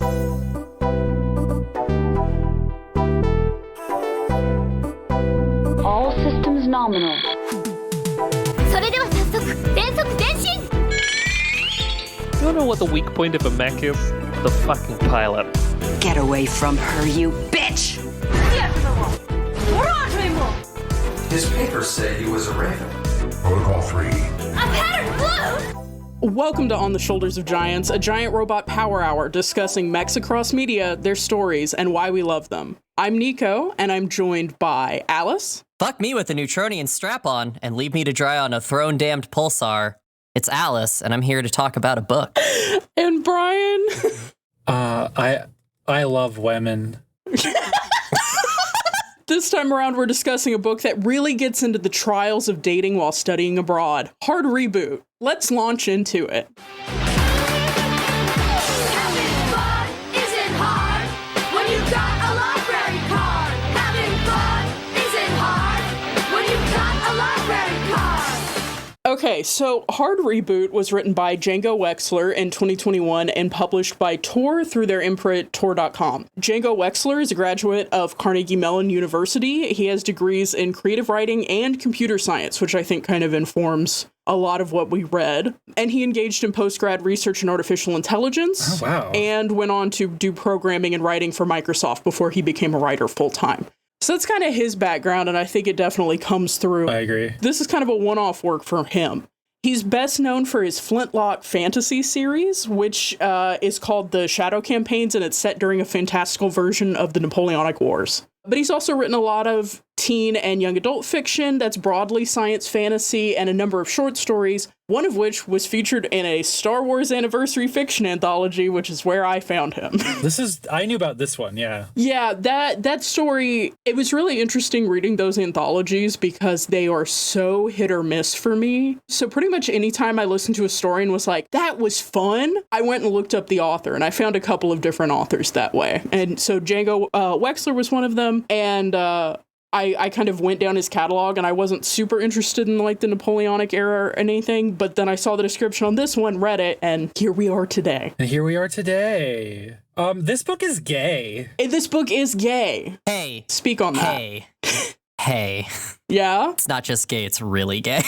All systems nominal. それでは早速連続前進 You wanna know what the weak point of a mech is? The fucking pilot. Get away from her, you bitch! His papers say he was a raven. Protocol 3. A pattern blue! Welcome to On the Shoulders of Giants, a giant robot power hour discussing mechs across media, their stories, and why we love them. I'm Nico, and I'm joined by Alice. Fuck me with a Neutronian strap-on and leave me to dry on a throne-damned pulsar. It's Alice, and I'm here to talk about a book. And Brian. I love women. This time around, we're discussing a book that really gets into the trials of dating while studying abroad. Hard Reboot. Let's launch into it. Having fun isn't hard when you've got a library card. Having fun isn't hard when you've got a library card. Okay, so Hard Reboot was written by Django Wexler in 2021 and published by Tor through their imprint Tor.com. Django Wexler is a graduate of Carnegie Mellon University. He has degrees in creative writing and computer science, which I think kind of informs a lot of what we read. And he engaged in post-grad research in artificial intelligence. Oh, wow. And went on to do programming and writing for Microsoft before he became a writer full-time. So that's kind of his background, and I think it definitely comes through. I agree. This is kind of a one-off work for him. He's best known for his Flintlock fantasy series, which is called The Shadow Campaigns, and it's set during a fantastical version of the Napoleonic Wars. But he's also written a lot of teen and young adult fiction that's broadly science fantasy and a number of short stories, one of which was featured in a Star Wars anniversary fiction anthology, which is where I found him. I knew about this one, yeah. Yeah, that story, it was really interesting reading those anthologies because they are so hit or miss for me. So pretty much anytime I listened to a story and was like, that was fun, I went and looked up the author, and I found a couple of different authors that way. And so Django Wexler was one of them, and I kind of went down his catalog, and I wasn't super interested in like the Napoleonic era or anything, but then I saw the description on this one, read it, and here we are today. This book is gay. This book is gay. Hey. Speak on that. Hey. Yeah? It's not just gay, it's really gay.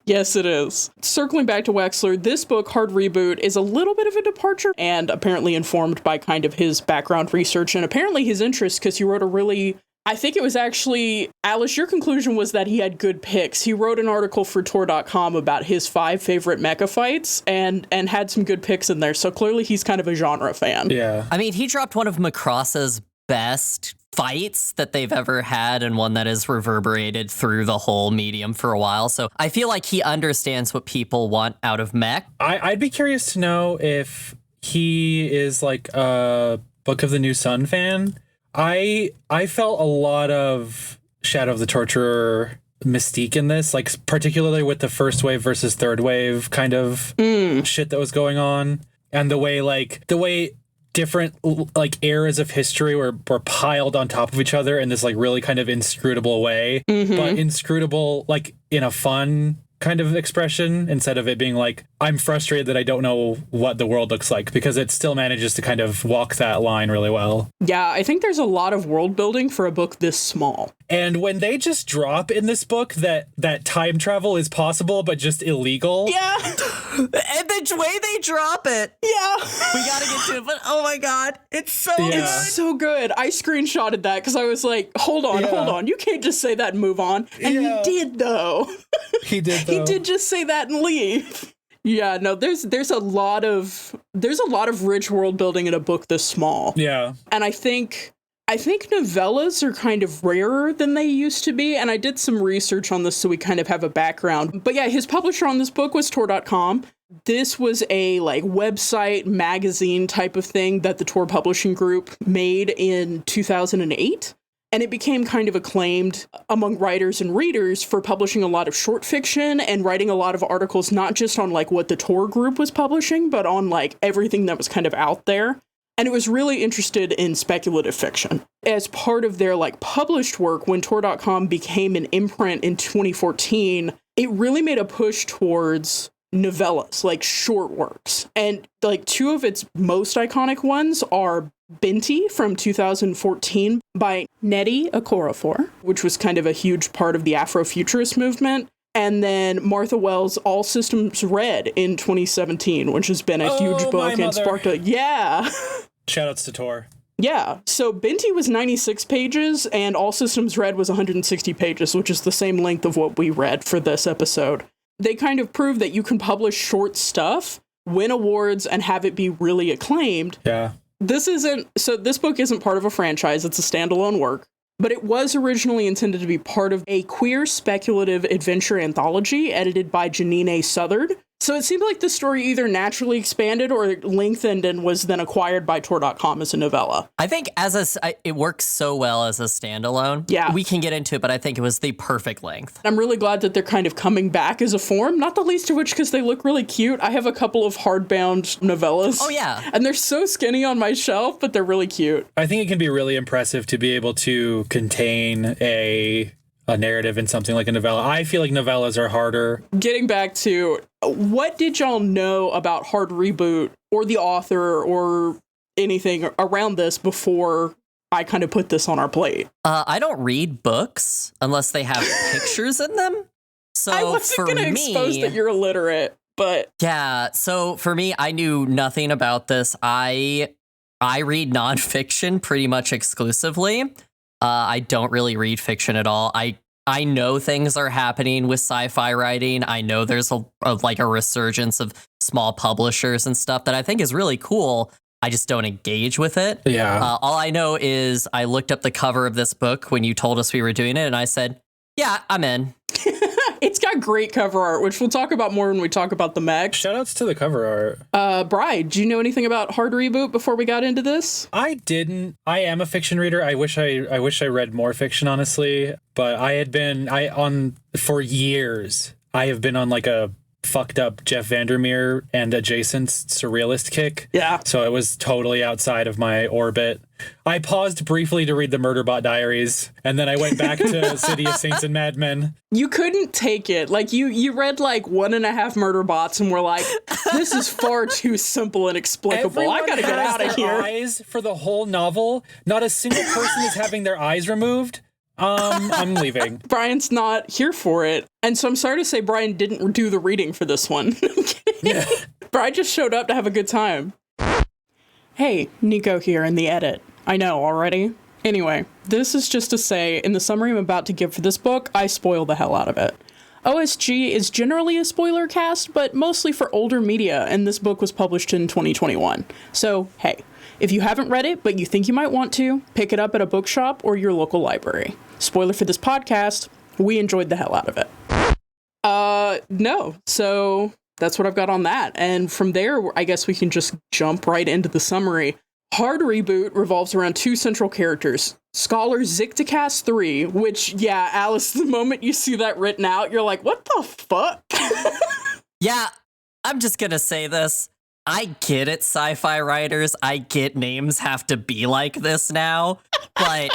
Yes, it is. Circling back to Wexler, this book, Hard Reboot, is a little bit of a departure and apparently informed by kind of his background research and apparently his interest, because he wrote I think it was actually, Alice, your conclusion was that he had good picks. He wrote an article for Tor.com about his 5 favorite mecha fights and had some good picks in there. So clearly he's kind of a genre fan. Yeah. I mean, he dropped one of Macross's best fights that they've ever had and one that has reverberated through the whole medium for a while. So I feel like he understands what people want out of mech. I'd be curious to know if he is like a Book of the New Sun fan. I felt a lot of Shadow of the Torturer mystique in this, like particularly with the first wave versus third wave kind of shit that was going on, and the way different like eras of history were piled on top of each other in this like really kind of inscrutable way, but inscrutable like in a fun kind of expression, instead of it being like, I'm frustrated that I don't know what the world looks like, because it still manages to kind of walk that line really well. Yeah, I think there's a lot of world building for a book this small. And when they just drop in this book that time travel is possible, but just illegal. Yeah. And the way they drop it. Yeah. We gotta get to it, but oh my god, it's so good. It's so good. I screenshotted that because I was like, hold on. You can't just say that and move on. And he did, though. He did, though. He did just say that and leave. Yeah, no, there's a lot of rich world building in a book this small. Yeah. And I think novellas are kind of rarer than they used to be, and I did some research on this so we kind of have a background. But yeah, his publisher on this book was Tor.com. This was a like website magazine type of thing that the Tor Publishing Group made in 2008. And it became kind of acclaimed among writers and readers for publishing a lot of short fiction and writing a lot of articles, not just on like what the Tor group was publishing, but on like everything that was kind of out there. And it was really interested in speculative fiction. As part of their like published work, when Tor.com became an imprint in 2014, it really made a push towards novellas, like short works. And like two of its most iconic ones are Binti from 2014 by Nnedi Okorafor, which was kind of a huge part of the Afrofuturist movement. And then Martha Wells' All Systems Red in 2017, which has been a huge book and sparked a... Yeah. Shoutouts to Tor. Yeah. So Binti was 96 pages and All Systems Red was 160 pages, which is the same length of what we read for this episode. They kind of prove that you can publish short stuff, win awards, and have it be really acclaimed. Yeah. This book isn't part of a franchise. It's a standalone work. But it was originally intended to be part of a queer speculative adventure anthology edited by Janine A. Southard. So it seemed like the story either naturally expanded or lengthened and was then acquired by Tor.com as a novella. I think it works so well as a standalone. Yeah. We can get into it, but I think it was the perfect length. I'm really glad that they're kind of coming back as a form, not the least of which because they look really cute. I have a couple of hardbound novellas. Oh, yeah. And they're so skinny on my shelf, but they're really cute. I think it can be really impressive to be able to contain a narrative in something like a novella. I feel like novellas are harder. Getting back to, what did y'all know about Hard Reboot or the author or anything around this before I kind of put this on our plate? I don't read books unless they have pictures in them. So I wasn't going to expose that you're illiterate, but... Yeah, so for me, I knew nothing about this. I read nonfiction pretty much exclusively. I don't really read fiction at all. I know things are happening with sci-fi writing. I know there's a resurgence of small publishers and stuff that I think is really cool. I just don't engage with it. Yeah. All I know is I looked up the cover of this book when you told us we were doing it, and I said, yeah, I'm in. It's got great cover art, which we'll talk about more when we talk about the mech. Shoutouts to the cover art. Bride, do you know anything about Hard Reboot before we got into this? I didn't. I am a fiction reader. I wish I read more fiction, honestly. But for years, I have been on like a fucked up Jeff Vandermeer and adjacent surrealist kick. Yeah. So it was totally outside of my orbit. I paused briefly to read the Murderbot Diaries, and then I went back to City of Saints and Mad Men. You couldn't take it. Like, you read like 1.5 Murderbots and were like, this is far too simple and explicable. Everyone I gotta get has out of their here. eyes for the whole novel. Not a single person is having their eyes removed. I'm leaving. Brian's not here for it. And so I'm sorry to say Brian didn't do the reading for this one. I'm kidding. Yeah. Brian just showed up to have a good time. Hey, Nico here in the edit. I know already. Anyway, this is just to say, in the summary I'm about to give for this book, I spoil the hell out of it. OSG is generally a spoiler cast, but mostly for older media, and this book was published in 2021. So, hey, if you haven't read it, but you think you might want to, pick it up at a bookshop or your local library. Spoiler for this podcast, we enjoyed the hell out of it. No. So that's what I've got on that. And from there, I guess we can just jump right into the summary. Hard Reboot revolves around two central characters. Scholar Zicticast 3, which, yeah, Alice, the moment you see that written out, you're like, what the fuck? Yeah, I'm just gonna say this. I get it, sci-fi writers. I get names have to be like this now. But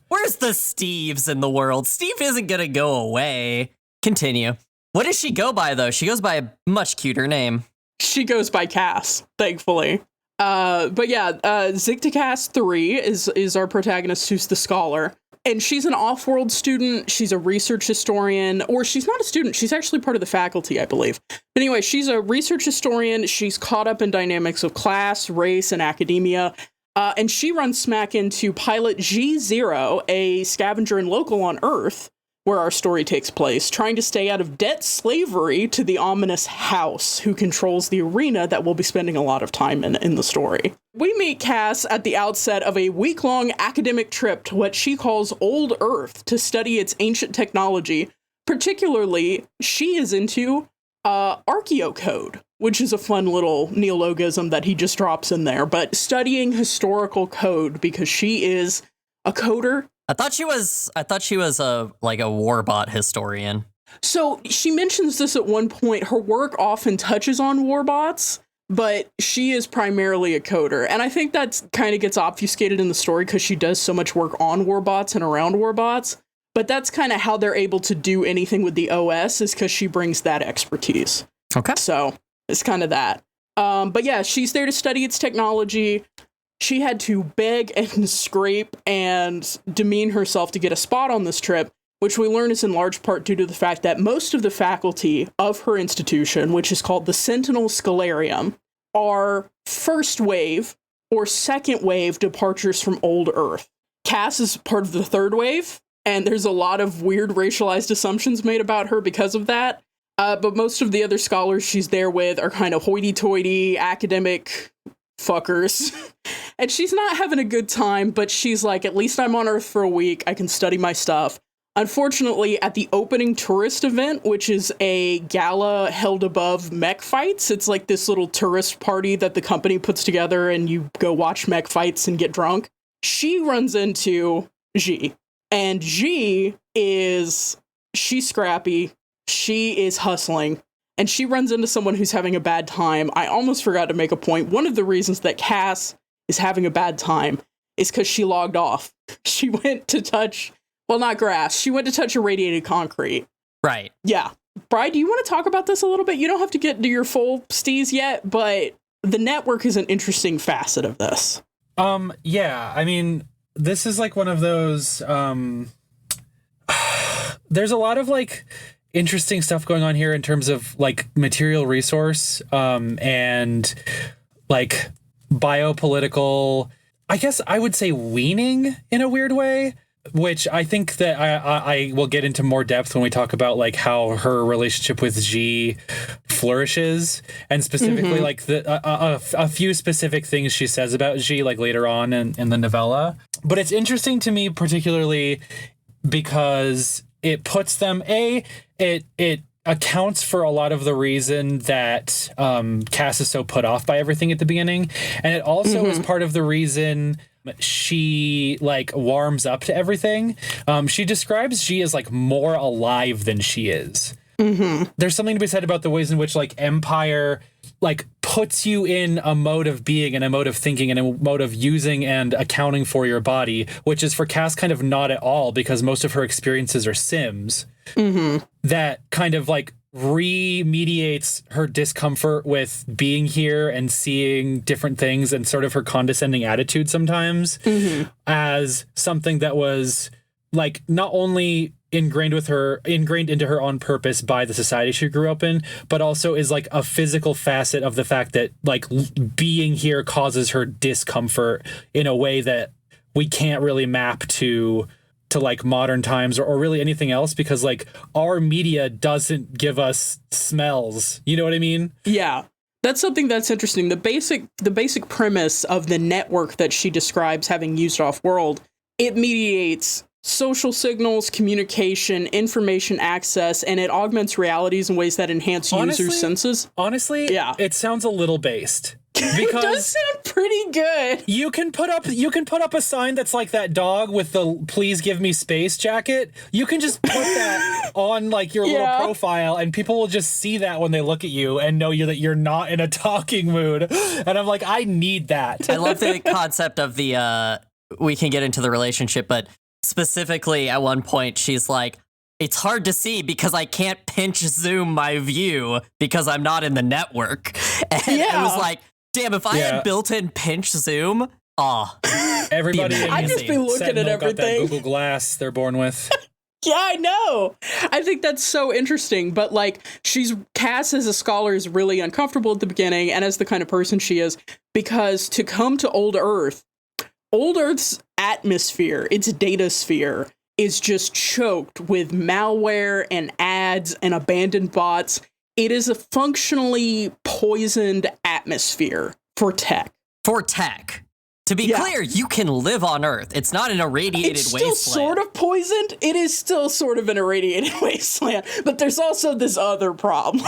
where's the Steves in the world? Steve isn't gonna go away. Continue. What does she go by, though? She goes by a much cuter name. She goes by Cass, thankfully. But yeah, Zicticast 3 is our protagonist, who's the scholar. And she's an off-world student. She's a research historian, or she's not a student. She's actually part of the faculty, I believe. But anyway, she's a research historian. She's caught up in dynamics of class, race, and academia. And she runs smack into Pilot G0, a scavenger and local on Earth, where our story takes place, trying to stay out of debt slavery to the ominous House, who controls the arena that we'll be spending a lot of time in the story. We meet Cass at the outset of a week-long academic trip to what she calls Old Earth to study its ancient technology. Particularly, she is into archaeocode, which is a fun little neologism that he just drops in there, but studying historical code because she is a coder. I thought she was a warbot historian. So she mentions this at one point. Her work often touches on warbots, but she is primarily a coder. And I think that kind of gets obfuscated in the story because she does so much work on warbots and around warbots. But that's kind of how they're able to do anything with the OS, is because she brings that expertise. Okay. So it's kind of that. But yeah, she's there to study its technology. She had to beg and scrape and demean herself to get a spot on this trip, which we learn is in large part due to the fact that most of the faculty of her institution, which is called the Sentinel Scholarium, are first wave or second wave departures from old Earth. Cass is part of the third wave, and there's a lot of weird racialized assumptions made about her because of that. But most of the other scholars she's there with are kind of hoity-toity academic fuckers. And she's not having a good time, but she's like, at least I'm on Earth for a week. I can study my stuff. Unfortunately, at the opening tourist event, which is a gala held above mech fights, it's like this little tourist party that the company puts together and you go watch mech fights and get drunk. She runs into G. And G she's scrappy. She is hustling. And she runs into someone who's having a bad time. I almost forgot to make a point. One of the reasons that Cass is having a bad time is because she logged off. She went to touch, well, not grass. She went to touch irradiated concrete. Right. Yeah. Bri, do you want to talk about this a little bit? You don't have to get to your full steez yet, but the network is an interesting facet of this. Yeah. I mean, this is like one of those, there's a lot of like interesting stuff going on here in terms of like material resource, and like biopolitical, I guess I would say weaning in a weird way, which I think that I will get into more depth when we talk about like how her relationship with G flourishes, and specifically like a few specific things she says about G like later on in the novella. But it's interesting to me particularly because it puts them, it accounts for a lot of the reason that Cass is so put off by everything at the beginning. And it also is part of the reason she like warms up to everything. She describes G as like more alive than she is. There's something to be said about the ways in which like Empire like puts you in a mode of being and a mode of thinking and a mode of using and accounting for your body, which is for Cass kind of not at all, because most of her experiences are sims. That kind of like remediates her discomfort with being here and seeing different things, and sort of her condescending attitude sometimes as something that was like not only ingrained into her on purpose by the society she grew up in, but also is like a physical facet of the fact that like being here causes her discomfort in a way that we can't really map to like modern times or really anything else, because like our media doesn't give us smells. You know what I mean? Yeah. That's something that's interesting. The basic premise of the network that she describes having used off-world, it mediates social signals, communication, information access, and it augments realities in ways that enhance users' senses. Honestly, yeah, it sounds a little based. Because it does sound pretty good. You can put up a sign that's like that dog with the "Please give me space" jacket. You can just put that on like your little profile, and people will just see that when they look at you and know that you're not in a talking mood. And I'm like, I need that. I love the concept of the we can get into the relationship, but specifically at one point she's like, it's hard to see because I can't pinch zoom my view because I'm not in the network. And it was like, damn, if I had built-in pinch zoom, everybody I'd just be looking Sentinel at everything. Got that Google Glass they're born with. Yeah, I know. I think that's so interesting. But like, Cass as a scholar is really uncomfortable at the beginning, and as the kind of person she is, because to come to Old Earth's atmosphere, its data sphere, is just choked with malware and ads and abandoned bots. It is a functionally poisoned atmosphere for tech. To be clear, you can live on Earth. It's not an irradiated wasteland. It's still sort of poisoned. It is still sort of an irradiated wasteland. But there's also this other problem.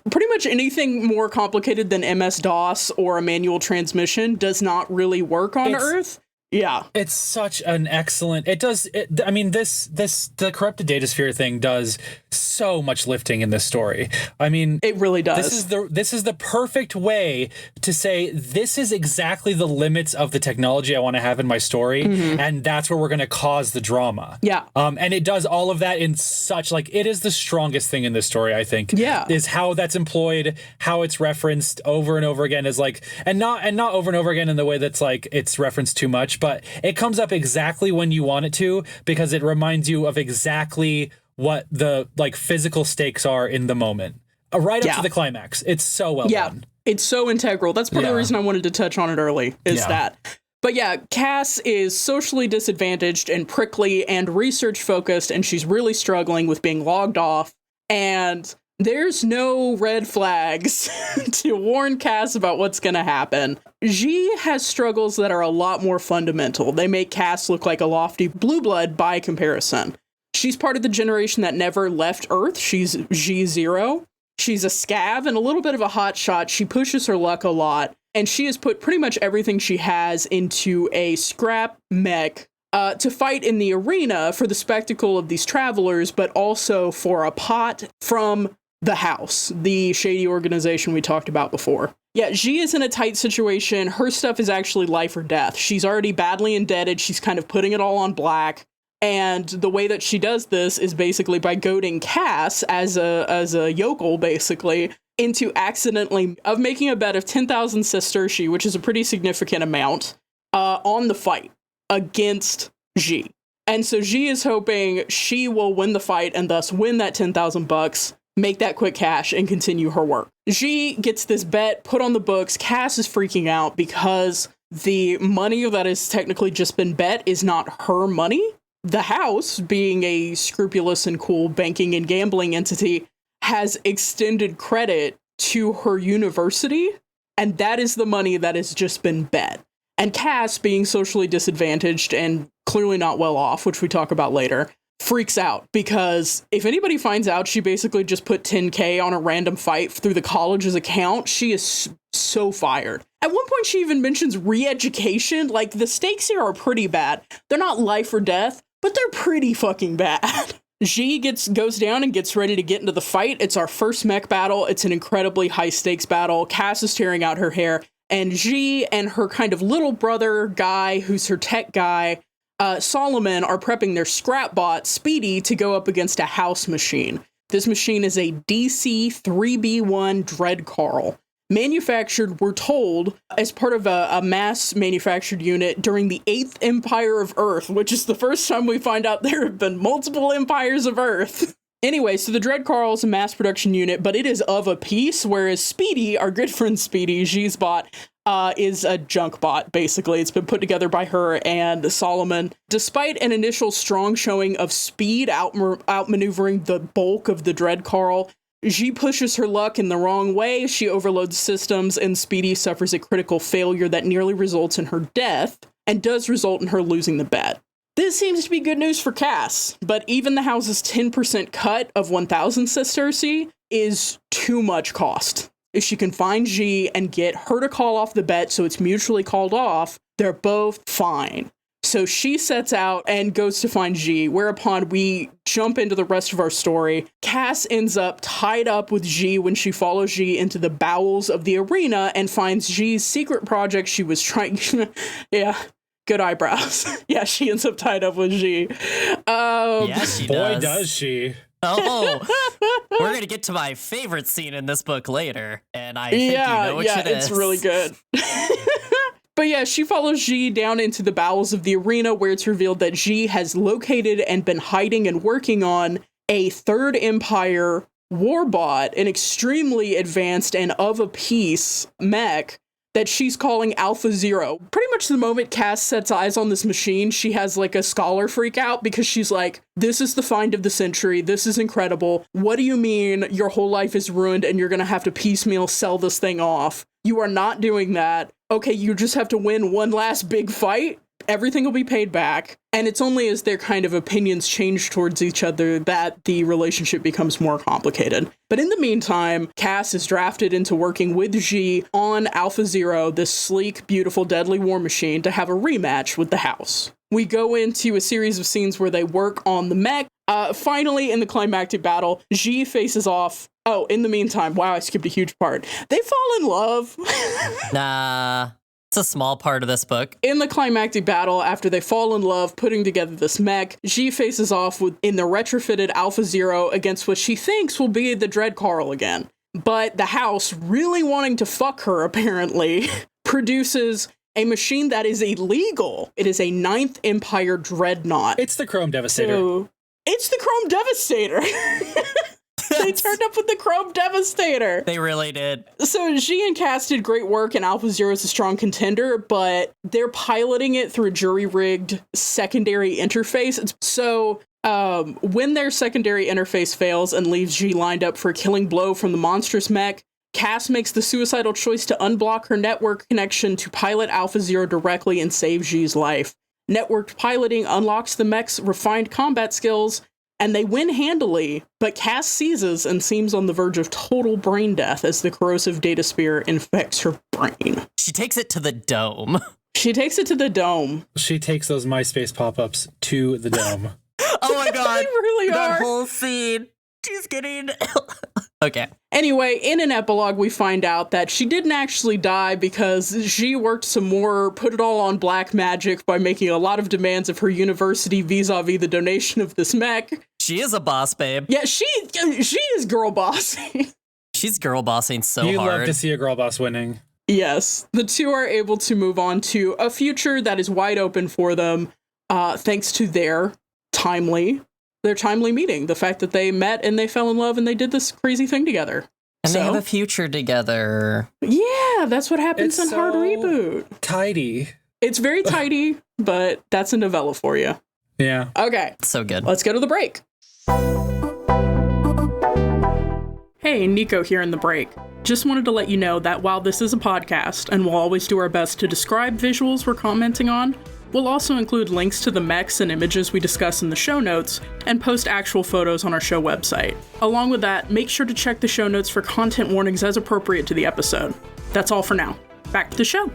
Pretty much anything more complicated than MS-DOS or a manual transmission does not really work on Earth. Yeah. It's such an excellent. The corrupted data sphere thing does so much lifting in this story. I mean, It really does. This is the perfect way to say this is exactly the limits of the technology I want to have in my story, and that's where we're going to cause the drama. Yeah. And it does all of that in such, like, it is the strongest thing in this story, I think. Yeah. Is how that's employed, how it's referenced over and over again, is like, and not over and over again in the way that's like it's referenced too much, but it comes up exactly when you want it to, because it reminds you of exactly what the like physical stakes are in the moment, right up to the climax. It's so well done. It's so integral. That's part of the reason I wanted to touch on it early, is that. But yeah, Cass is socially disadvantaged and prickly and research focused, and she's really struggling with being logged off. And there's no red flags to warn Cass about what's going to happen. G has struggles that are a lot more fundamental. They make Cass look like a lofty blue blood by comparison. She's part of the generation that never left Earth. She's G0. She's a scav and a little bit of a hot shot. She pushes her luck a lot, and she has put pretty much everything she has into a scrap mech to fight in the arena for the spectacle of these travelers, but also for a pot from the House, the shady organization we talked about before. Yeah, Xi is in a tight situation. Her stuff is actually life or death. She's already badly indebted. She's kind of putting it all on black. And the way that she does this is basically by goading Cass as a yokel, basically, into accidentally making a bet of 10,000 sestertii, which is a pretty significant amount, on the fight against Xi. And so Xi is hoping she will win the fight and thus win that 10,000 bucks, make that quick cash, and continue her work. Xi gets this bet put on the books. Cass is freaking out because the money that has technically just been bet is not her money. The House, being a scrupulous and cool banking and gambling entity, has extended credit to her university, and that is the money that has just been bet. And Cass, being socially disadvantaged and clearly not well off, which we talk about later, freaks out because if anybody finds out she basically just put 10K on a random fight through the college's account, she is so fired. At one point, she even mentions re-education. Like, the stakes here are pretty bad. They're not life or death, but they're pretty fucking bad. Xi goes down and gets ready to get into the fight. It's our first mech battle. It's an incredibly high-stakes battle. Cass is tearing out her hair, and Xi and her kind of little brother guy, who's her tech guy, Solomon, are prepping their scrap bot, Speedy, to go up against a house machine. This machine is a DC-3B1 Dread Carl, manufactured, we're told, as part of a mass manufactured unit during the 8th Empire of Earth, which is the first time we find out there have been multiple empires of Earth. Anyway, so the Dread Carl is a mass production unit, but it is of a piece, whereas Speedy, our good friend Speedy, Xi's bot, is a junk bot, basically. It's been put together by her and Solomon. Despite an initial strong showing of speed outmaneuvering the bulk of the Dread Carl, Xi pushes her luck in the wrong way. She overloads systems, and Speedy suffers a critical failure that nearly results in her death, and does result in her losing the bet. This seems to be good news for Cass, but even the House's 10% cut of 1,000 sestertii is too much cost. If she can find Xi and get her to call off the bet so it's mutually called off, they're both fine. So she sets out and goes to find Xi, whereupon we jump into the rest of our story. Cass ends up tied up with Xi when she follows Xi into the bowels of the arena and finds Xi's secret project she was trying... Yeah, good eyebrows. Yeah, she ends up tied up with Xi. Yes, she does. Boy, does she. Oh, we're going to get to my favorite scene in this book later, and I think you know which it is. It's really good. But yeah, she follows Xi down into the bowels of the arena, where it's revealed that Xi has located and been hiding and working on a Third Empire warbot, an extremely advanced and of a piece mech that she's calling Alpha Zero. Pretty much the moment Cass sets eyes on this machine, she has like a scholar freak out because she's like, this is the find of the century. This is incredible. What do you mean your whole life is ruined and you're going to have to piecemeal sell this thing off? You are not doing that. Okay, you just have to win one last big fight? everything will be paid back. And it's only as their kind of opinions change towards each other that the relationship becomes more complicated. But in the meantime, Cass is drafted into working with G on Alpha Zero, this sleek, beautiful, deadly war machine, to have a rematch with the House. We go into a series of scenes where they work on the mech. Finally, in the climactic battle, G faces off. Oh, in the meantime, wow, I skipped a huge part. They fall in love. Nah, it's a small part of this book. In the climactic battle, after they fall in love, putting together this mech, G faces off in the retrofitted Alpha Zero against what she thinks will be the Dread Carl again. But the House, really wanting to fuck her, apparently, produces a machine that is illegal. It is a Ninth Empire Dreadnought. It's the Chrome Devastator. So, it's the Chrome Devastator. They turned up with the Chrome Devastator. They really did. So G and Cass did great work, and Alpha Zero is a strong contender, but they're piloting it through a jury-rigged secondary interface. So when their secondary interface fails and leaves G lined up for a killing blow from the monstrous mech, Cass makes the suicidal choice to unblock her network connection to pilot Alpha Zero directly and save G's life. Networked piloting unlocks the mech's refined combat skills, and they win handily, but Cass seizes and seems on the verge of total brain death as the corrosive data spear infects her brain. She takes it to the dome. She takes it to the dome. She takes those MySpace pop-ups to the dome. Oh my god. They really that are. whole scene. She's getting... Okay. Anyway, in an epilogue, we find out that she didn't actually die because she worked some more, put it all on black magic by making a lot of demands of her university vis-a-vis the donation of this mech. She is a boss, babe. Yeah, she is girl bossing. She's girl bossing so You hard. love to see a girl boss winning. Yes, the two are able to move on to a future that is wide open for them, thanks to their timely meeting. The fact that they met and they fell in love and they did this crazy thing together. And they have a future together. Yeah, that's what happens It's in Hard so Reboot. Tidy. It's very tidy, but that's a novella for you. Yeah. Okay, So good. let's go to the break. Hey, Nico here in the break. Just wanted to let you know that while this is a podcast and we'll always do our best to describe visuals we're commenting on, we'll also include links to the mechs and images we discuss in the show notes and post actual photos on our show website. Along with that, make sure to check the show notes for content warnings as appropriate to the episode. That's all for now. Back to the show.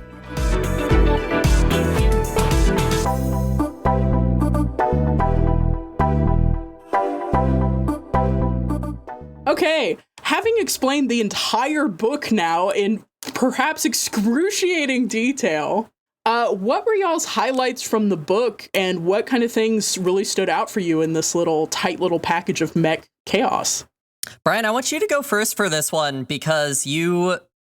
Okay, having explained the entire book now in perhaps excruciating detail, what were y'all's highlights from the book, and what kind of things really stood out for you in this tight little package of mech chaos? Brian, I want you to go first for this one because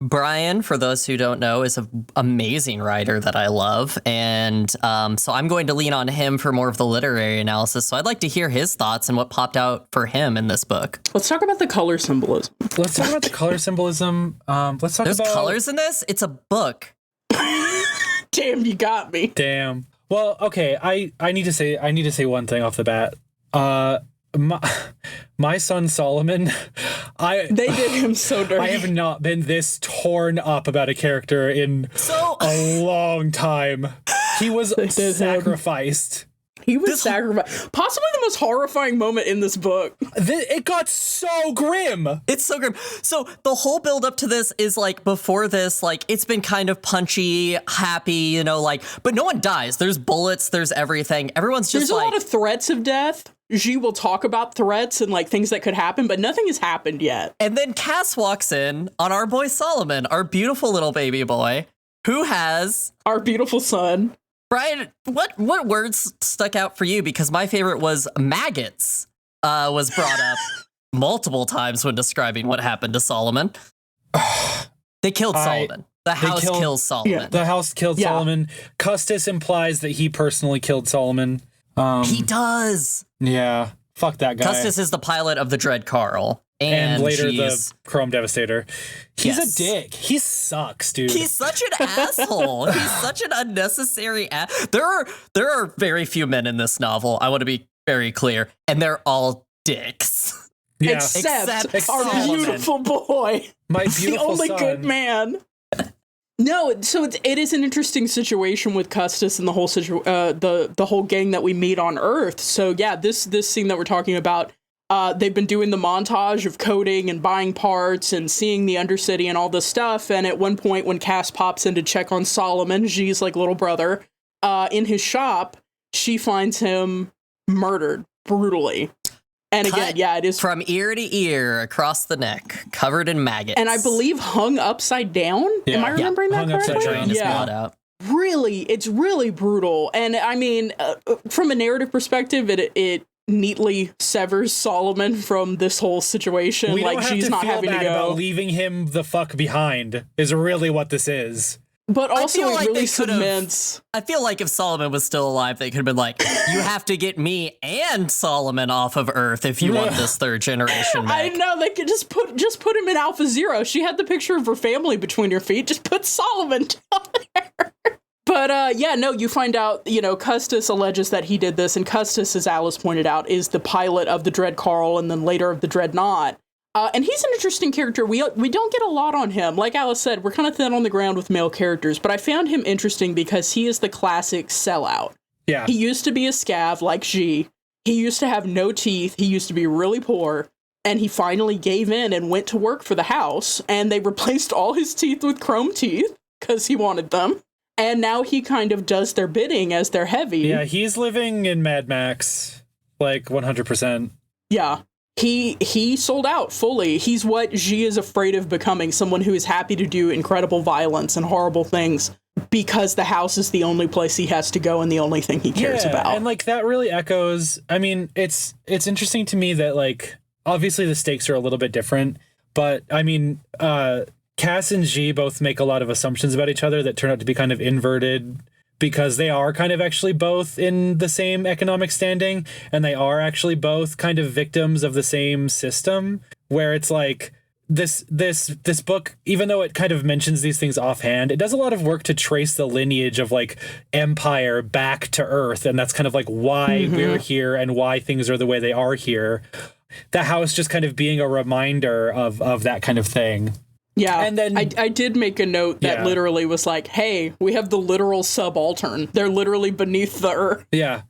Brian, for those who don't know, is an amazing writer that I love. And so I'm going to lean on him for more of the literary analysis. So I'd like to hear his thoughts and what popped out for him in this book. Let's talk about the color symbolism. Let's talk about the color symbolism. Let's talk There's about colors in this? It's a book. Damn, you got me. Damn. Well, okay. I need to say one thing off the bat. My son Solomon, They did him so dirty. I have not been this torn up about a character in a long time. He was sacrificed. He was sacrificed. Possibly the most horrifying moment in this book. It got so grim. It's so grim. So the whole build up to this is like before this, like it's been kind of punchy, happy, but no one dies. There's bullets, there's everything. Everyone's just There's a lot of threats of death. Xi will talk about threats and things that could happen, but nothing has happened yet. And then Cass walks in on our boy Solomon, our beautiful little baby boy, who has our beautiful son. Brian, what words stuck out for you? Because my favorite was maggots, was brought up multiple times when describing what happened to Solomon. They killed Solomon. The house kills Solomon. Yeah, the house killed Solomon. Custis implies that he personally killed Solomon. He does. Yeah. Fuck that guy. Custis is the pilot of the Dread Carl. And later the Chrome Devastator. He's a dick. He sucks, dude. He's such an asshole. He's such an unnecessary There are very few men in this novel, I want to be very clear, and they're all dicks. Yeah. Except our Solomon. beautiful boy. My beautiful the only son. good man. No, so it is an interesting situation with Custis and the whole the whole gang that we meet on Earth. So yeah, this scene that we're talking about, they've been doing the montage of coding and buying parts and seeing the Undercity and all this stuff. And at one point, when Cass pops in to check on Solomon, G's like little brother, in his shop, she finds him murdered brutally. And Cut again, yeah, it is from ear to ear, across the neck, covered in maggots. and I believe hung upside down. Am I remembering that hung upside correctly? down. His blood out. Really, it's really brutal. And I mean, from a narrative perspective, it neatly severs Solomon from this whole situation. We like don't have she's to not feel having to bad go. about leaving him the fuck behind is really what this is. But also, feel it like really they could've- cements. I feel like if Solomon was still alive, they could have been like, you have to get me and Solomon off of Earth if you want this third generation I mech. know they could just put him in Alpha Zero. She had the picture of her family between her feet. Just put Solomon down there. But yeah, no, you find out, Custis alleges that he did this, and Custis, as Alice pointed out, is the pilot of the Dread Carl and then later of the Dreadnought. And he's an interesting character. We don't get a lot on him. Like Alice said, we're kind of thin on the ground with male characters, but I found him interesting because he is the classic sellout. Yeah. He used to be a scav like G. He used to have no teeth. He used to be really poor. And he finally gave in and went to work for the house. And they replaced all his teeth with chrome teeth because he wanted them. And now he kind of does their bidding as they're heavy. Yeah, he's living in Mad Max, like 100%. Yeah. He sold out fully. He's what G is afraid of becoming, someone who is happy to do incredible violence and horrible things because the house is the only place he has to go and the only thing he cares about. And like that really echoes. I mean, it's interesting to me that like obviously the stakes are a little bit different, but I mean, Cass and G both make a lot of assumptions about each other that turn out to be kind of inverted because they are kind of actually both in the same economic standing and they are actually both kind of victims of the same system where it's like this book, even though it kind of mentions these things offhand, it does a lot of work to trace the lineage of like Empire back to Earth. And that's kind of like why we're here and why things are the way they are here. The house just kind of being a reminder of that kind of thing. Yeah, and then I did make a note that literally was like, hey, we have the literal subaltern. They're literally beneath the Earth. Yeah.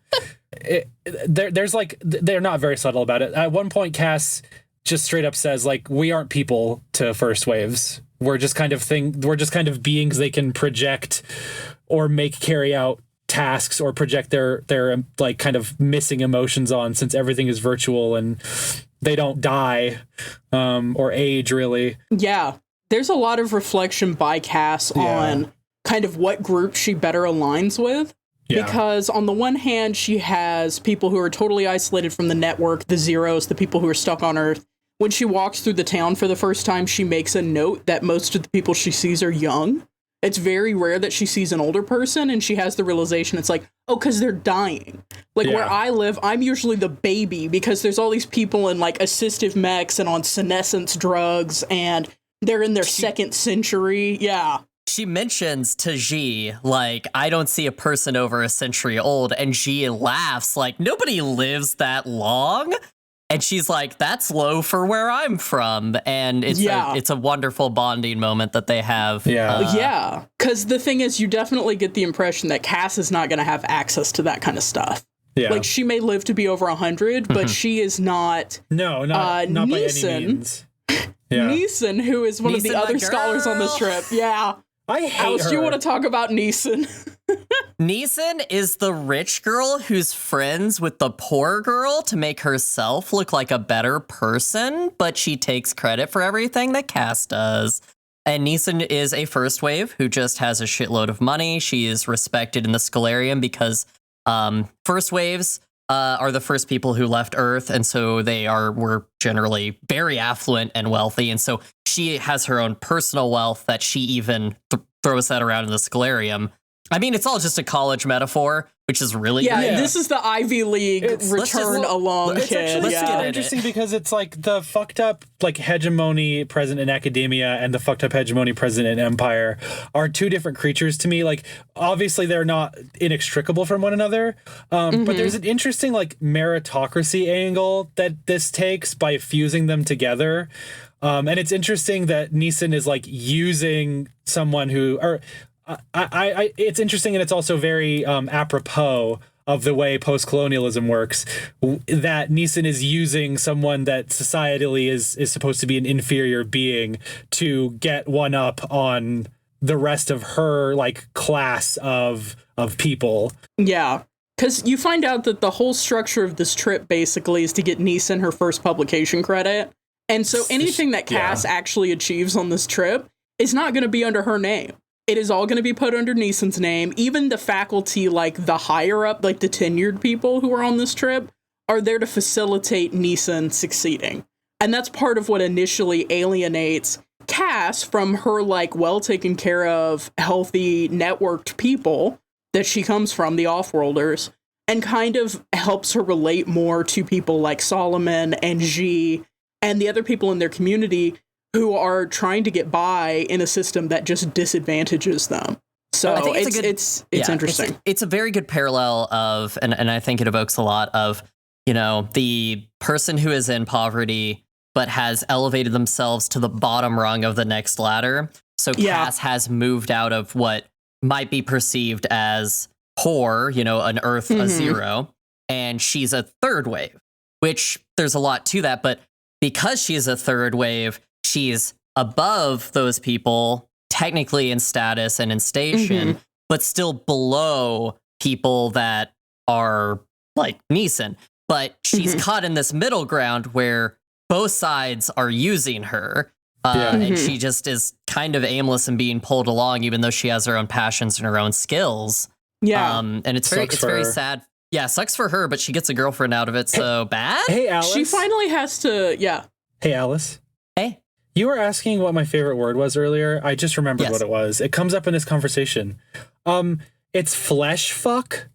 There's like, they're not very subtle about it. At one point, Cass just straight up says, like, we aren't people to first waves. We're just kind of beings they can project or carry out tasks or project their like kind of missing emotions on, since everything is virtual and they don't die or age really. Yeah. There's a lot of reflection by Cass on kind of what group she better aligns with. Yeah. Because on the one hand, she has people who are totally isolated from the network, the Zeros, the people who are stuck on Earth. When she walks through the town for the first time, she makes a note that most of the people she sees are young. It's very rare that she sees an older person, and she has the realization, it's like, oh, because they're dying. Like, where I live, I'm usually the baby, because there's all these people in, like, assistive mechs and on senescence drugs, and they're in their second century. Yeah. She mentions to G, like, I don't see a person over a century old, and G laughs, like, nobody lives that long. And she's like, that's low for where I'm from. And it's a wonderful bonding moment that they have. Yeah. Because the thing is, you definitely get the impression that Cass is not going to have access to that kind of stuff. Yeah. Like, she may live to be over 100, but she is not. No, not by any means. Yeah. Neeson, who is one of the other scholars on this trip. Yeah. I hate Alice, her. do you want to talk about Neeson? Neeson is the rich girl who's friends with the poor girl to make herself look like a better person, but she takes credit for everything that Cass does. And Neeson is a first wave who just has a shitload of money. She is respected in the Scholarium because first waves are the first people who left Earth, and so were generally very affluent and wealthy, and so she has her own personal wealth that she even throws that around in the Scholarium. I mean, it's all just a college metaphor, which is really good. This is the Ivy League return along it's kid. Actually interesting because it's like the fucked up like hegemony present in academia and the fucked up hegemony present in Empire are two different creatures to me. Like, obviously they're not inextricable from one another, but there's an interesting like meritocracy angle that this takes by fusing them together. And it's interesting that Neeson is like using someone who, or it's interesting, and it's also very apropos of the way post-colonialism works, that Neeson is using someone that societally is supposed to be an inferior being to get one up on the rest of her like class of people. Yeah. Because you find out that the whole structure of this trip basically is to get Neeson her first publication credit. And so anything that Cass actually achieves on this trip is not going to be under her name. It is all going to be put under Neeson's name. Even the faculty, like the higher up, like the tenured people who are on this trip, are there to facilitate Neeson succeeding. And that's part of what initially alienates Cass from her, like, well taken care of, healthy, networked people that she comes from, the Offworlders, and kind of helps her relate more to people like Solomon and G and the other people in their community who are trying to get by in a system that just disadvantages them. So I think it's interesting. It's a very good parallel of, and I think it evokes a lot of, you know, the person who is in poverty but has elevated themselves to the bottom rung of the next ladder. So Cass has moved out of what might be perceived as poor, you know, an Earth, a zero, and she's a third wave, which there's a lot to that. But because she's a third wave, she's above those people, technically in status and in station, but still below people that are like Neeson. But she's caught in this middle ground where both sides are using her. And she just is kind of aimless and being pulled along, even though she has her own passions and her own skills. Yeah. And it's very sad. Yeah, sucks for her, but she gets a girlfriend out of it, so bad? Hey, Alice. She finally has to, Hey, Alice. Hey. You were asking what my favorite word was earlier. I just remembered what it was. It comes up in this conversation. It's flesh fuck.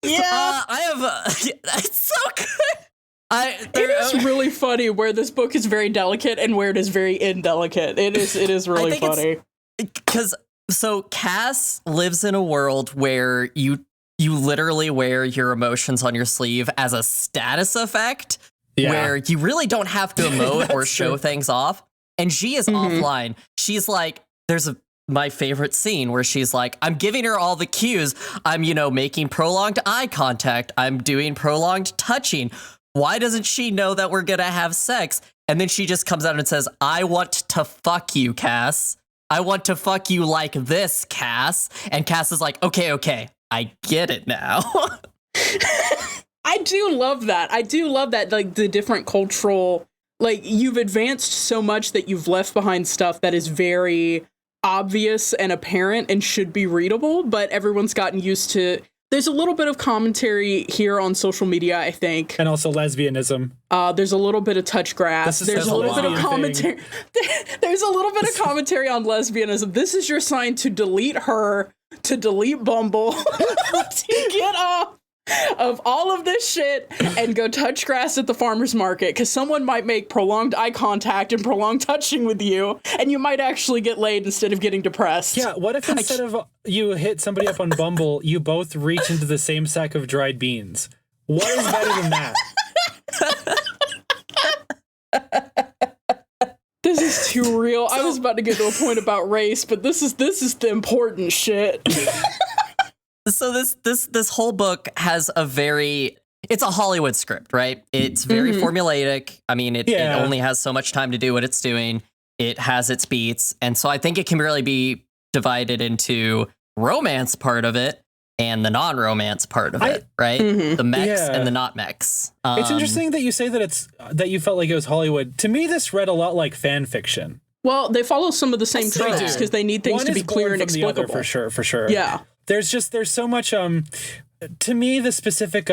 Yeah. I have it's so good. It is really funny where this book is very delicate and where it is very indelicate. It is really funny. Because so Cass lives in a world where you literally wear your emotions on your sleeve as a status effect, where you really don't have to emote or show things off. And she is offline. She's like, my favorite scene where she's like, I'm giving her all the cues. I'm, making prolonged eye contact. I'm doing prolonged touching. Why doesn't she know that we're going to have sex? And then she just comes out and says, I want to fuck you, Cass. I want to fuck you like this, Cass. And Cass is like, okay, I get it now. I do love that. Like, the different cultural, like, you've advanced so much that you've left behind stuff that is very obvious and apparent and should be readable, but everyone's gotten used to. There's a little bit of commentary here on social media, I think. And also lesbianism. There's a little bit of touch grass. There's a little bit of commentary. There's a little bit of commentary on lesbianism. This is your sign to delete her, to delete Bumble, to get off of all of this shit and go touch grass at the farmer's market, because someone might make prolonged eye contact and prolonged touching with you, and you might actually get laid instead of getting depressed. Yeah, what if instead of you hit somebody up on Bumble, you both reach into the same sack of dried beans? What is better than that? This is too real. I was about to get to a point about race, but this is the important shit. So this whole book has it's a Hollywood script, right? It's very formulaic. I mean, it only has so much time to do what it's doing. It has its beats. And so I think it can really be divided into romance part of it and the non-romance part of it, right? The mechs and the not mechs. It's interesting that you say that you felt like it was Hollywood. To me, this read a lot like fan fiction. Well, they follow some of the same tropes because they need things to be clear and explicable. For sure. Yeah. There's so much, to me, the specific,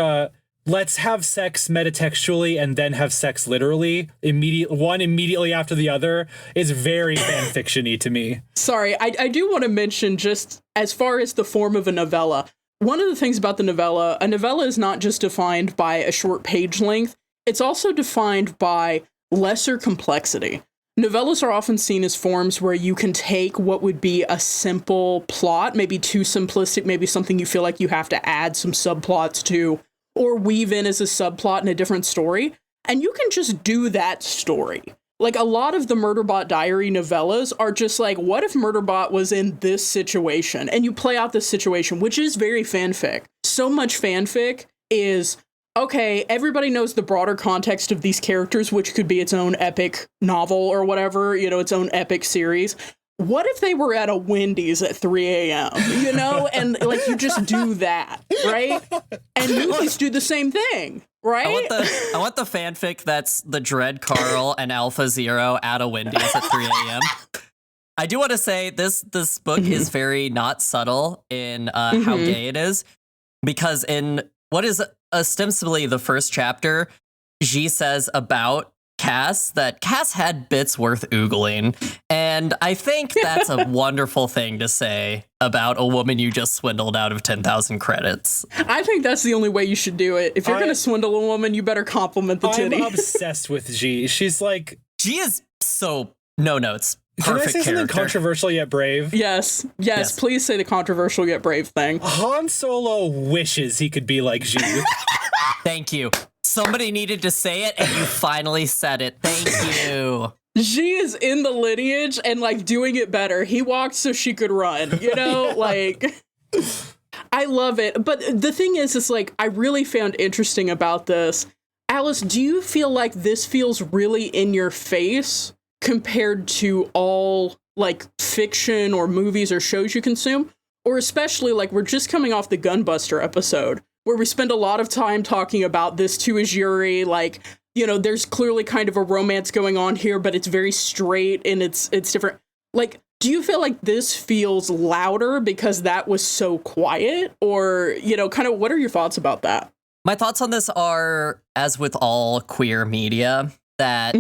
let's have sex metatextually and then have sex literally, one immediately after the other, is very fanfiction-y to me. Sorry, I do want to mention, just as far as the form of a novella, one of the things about a novella is not just defined by a short page length, it's also defined by lesser complexity. Novellas are often seen as forms where you can take what would be a simple plot, maybe too simplistic, maybe something you feel like you have to add some subplots to, or weave in as a subplot in a different story, And you can just do that story. Like, a lot of the Murderbot Diary novellas are just like, what if Murderbot was in this situation? And you play out this situation, which is very fanfic. So much fanfic is, okay, everybody knows the broader context of these characters, which could be its own epic novel or whatever, you know, its own epic series. What if they were at a Wendy's at 3 a.m., you know? And, like, you just do that, right? And movies do the same thing. Right? I want the fanfic that's the Dread Carl and Alpha Zero at a Wendy's at 3 a.m. I do want to say this book is very not subtle in how gay it is, because in what is ostensibly the first chapter, G says about Cass that Cass had bits worth oogling, and I think that's a wonderful thing to say about a woman you just swindled out of 10,000 credits. I think that's the only way you should do it. If you're going to swindle a woman, you better compliment the titty. I'm obsessed with G. She's like... G is so no notes. Can I say Perfect something character. controversial yet brave? Yes, please say the controversial yet brave thing. Han Solo wishes he could be like G. Thank you. Somebody needed to say it, and you finally said it. Thank you. She is in the lineage and, like, doing it better. He walked so she could run, you know? Like, I love it. But the thing is, like, I really found interesting about this. Alice, do you feel like this feels really in your face compared to all, like, fiction or movies or shows you consume? Or especially, like, we're just coming off the Gunbuster episode, where we spend a lot of time talking about this too is Yuri, like, you know, there's clearly kind of a romance going on here, but it's very straight and it's different. Like, do you feel like this feels louder because that was so quiet? Or, you know, kind of what are your thoughts about that? My thoughts on this are, as with all queer media, that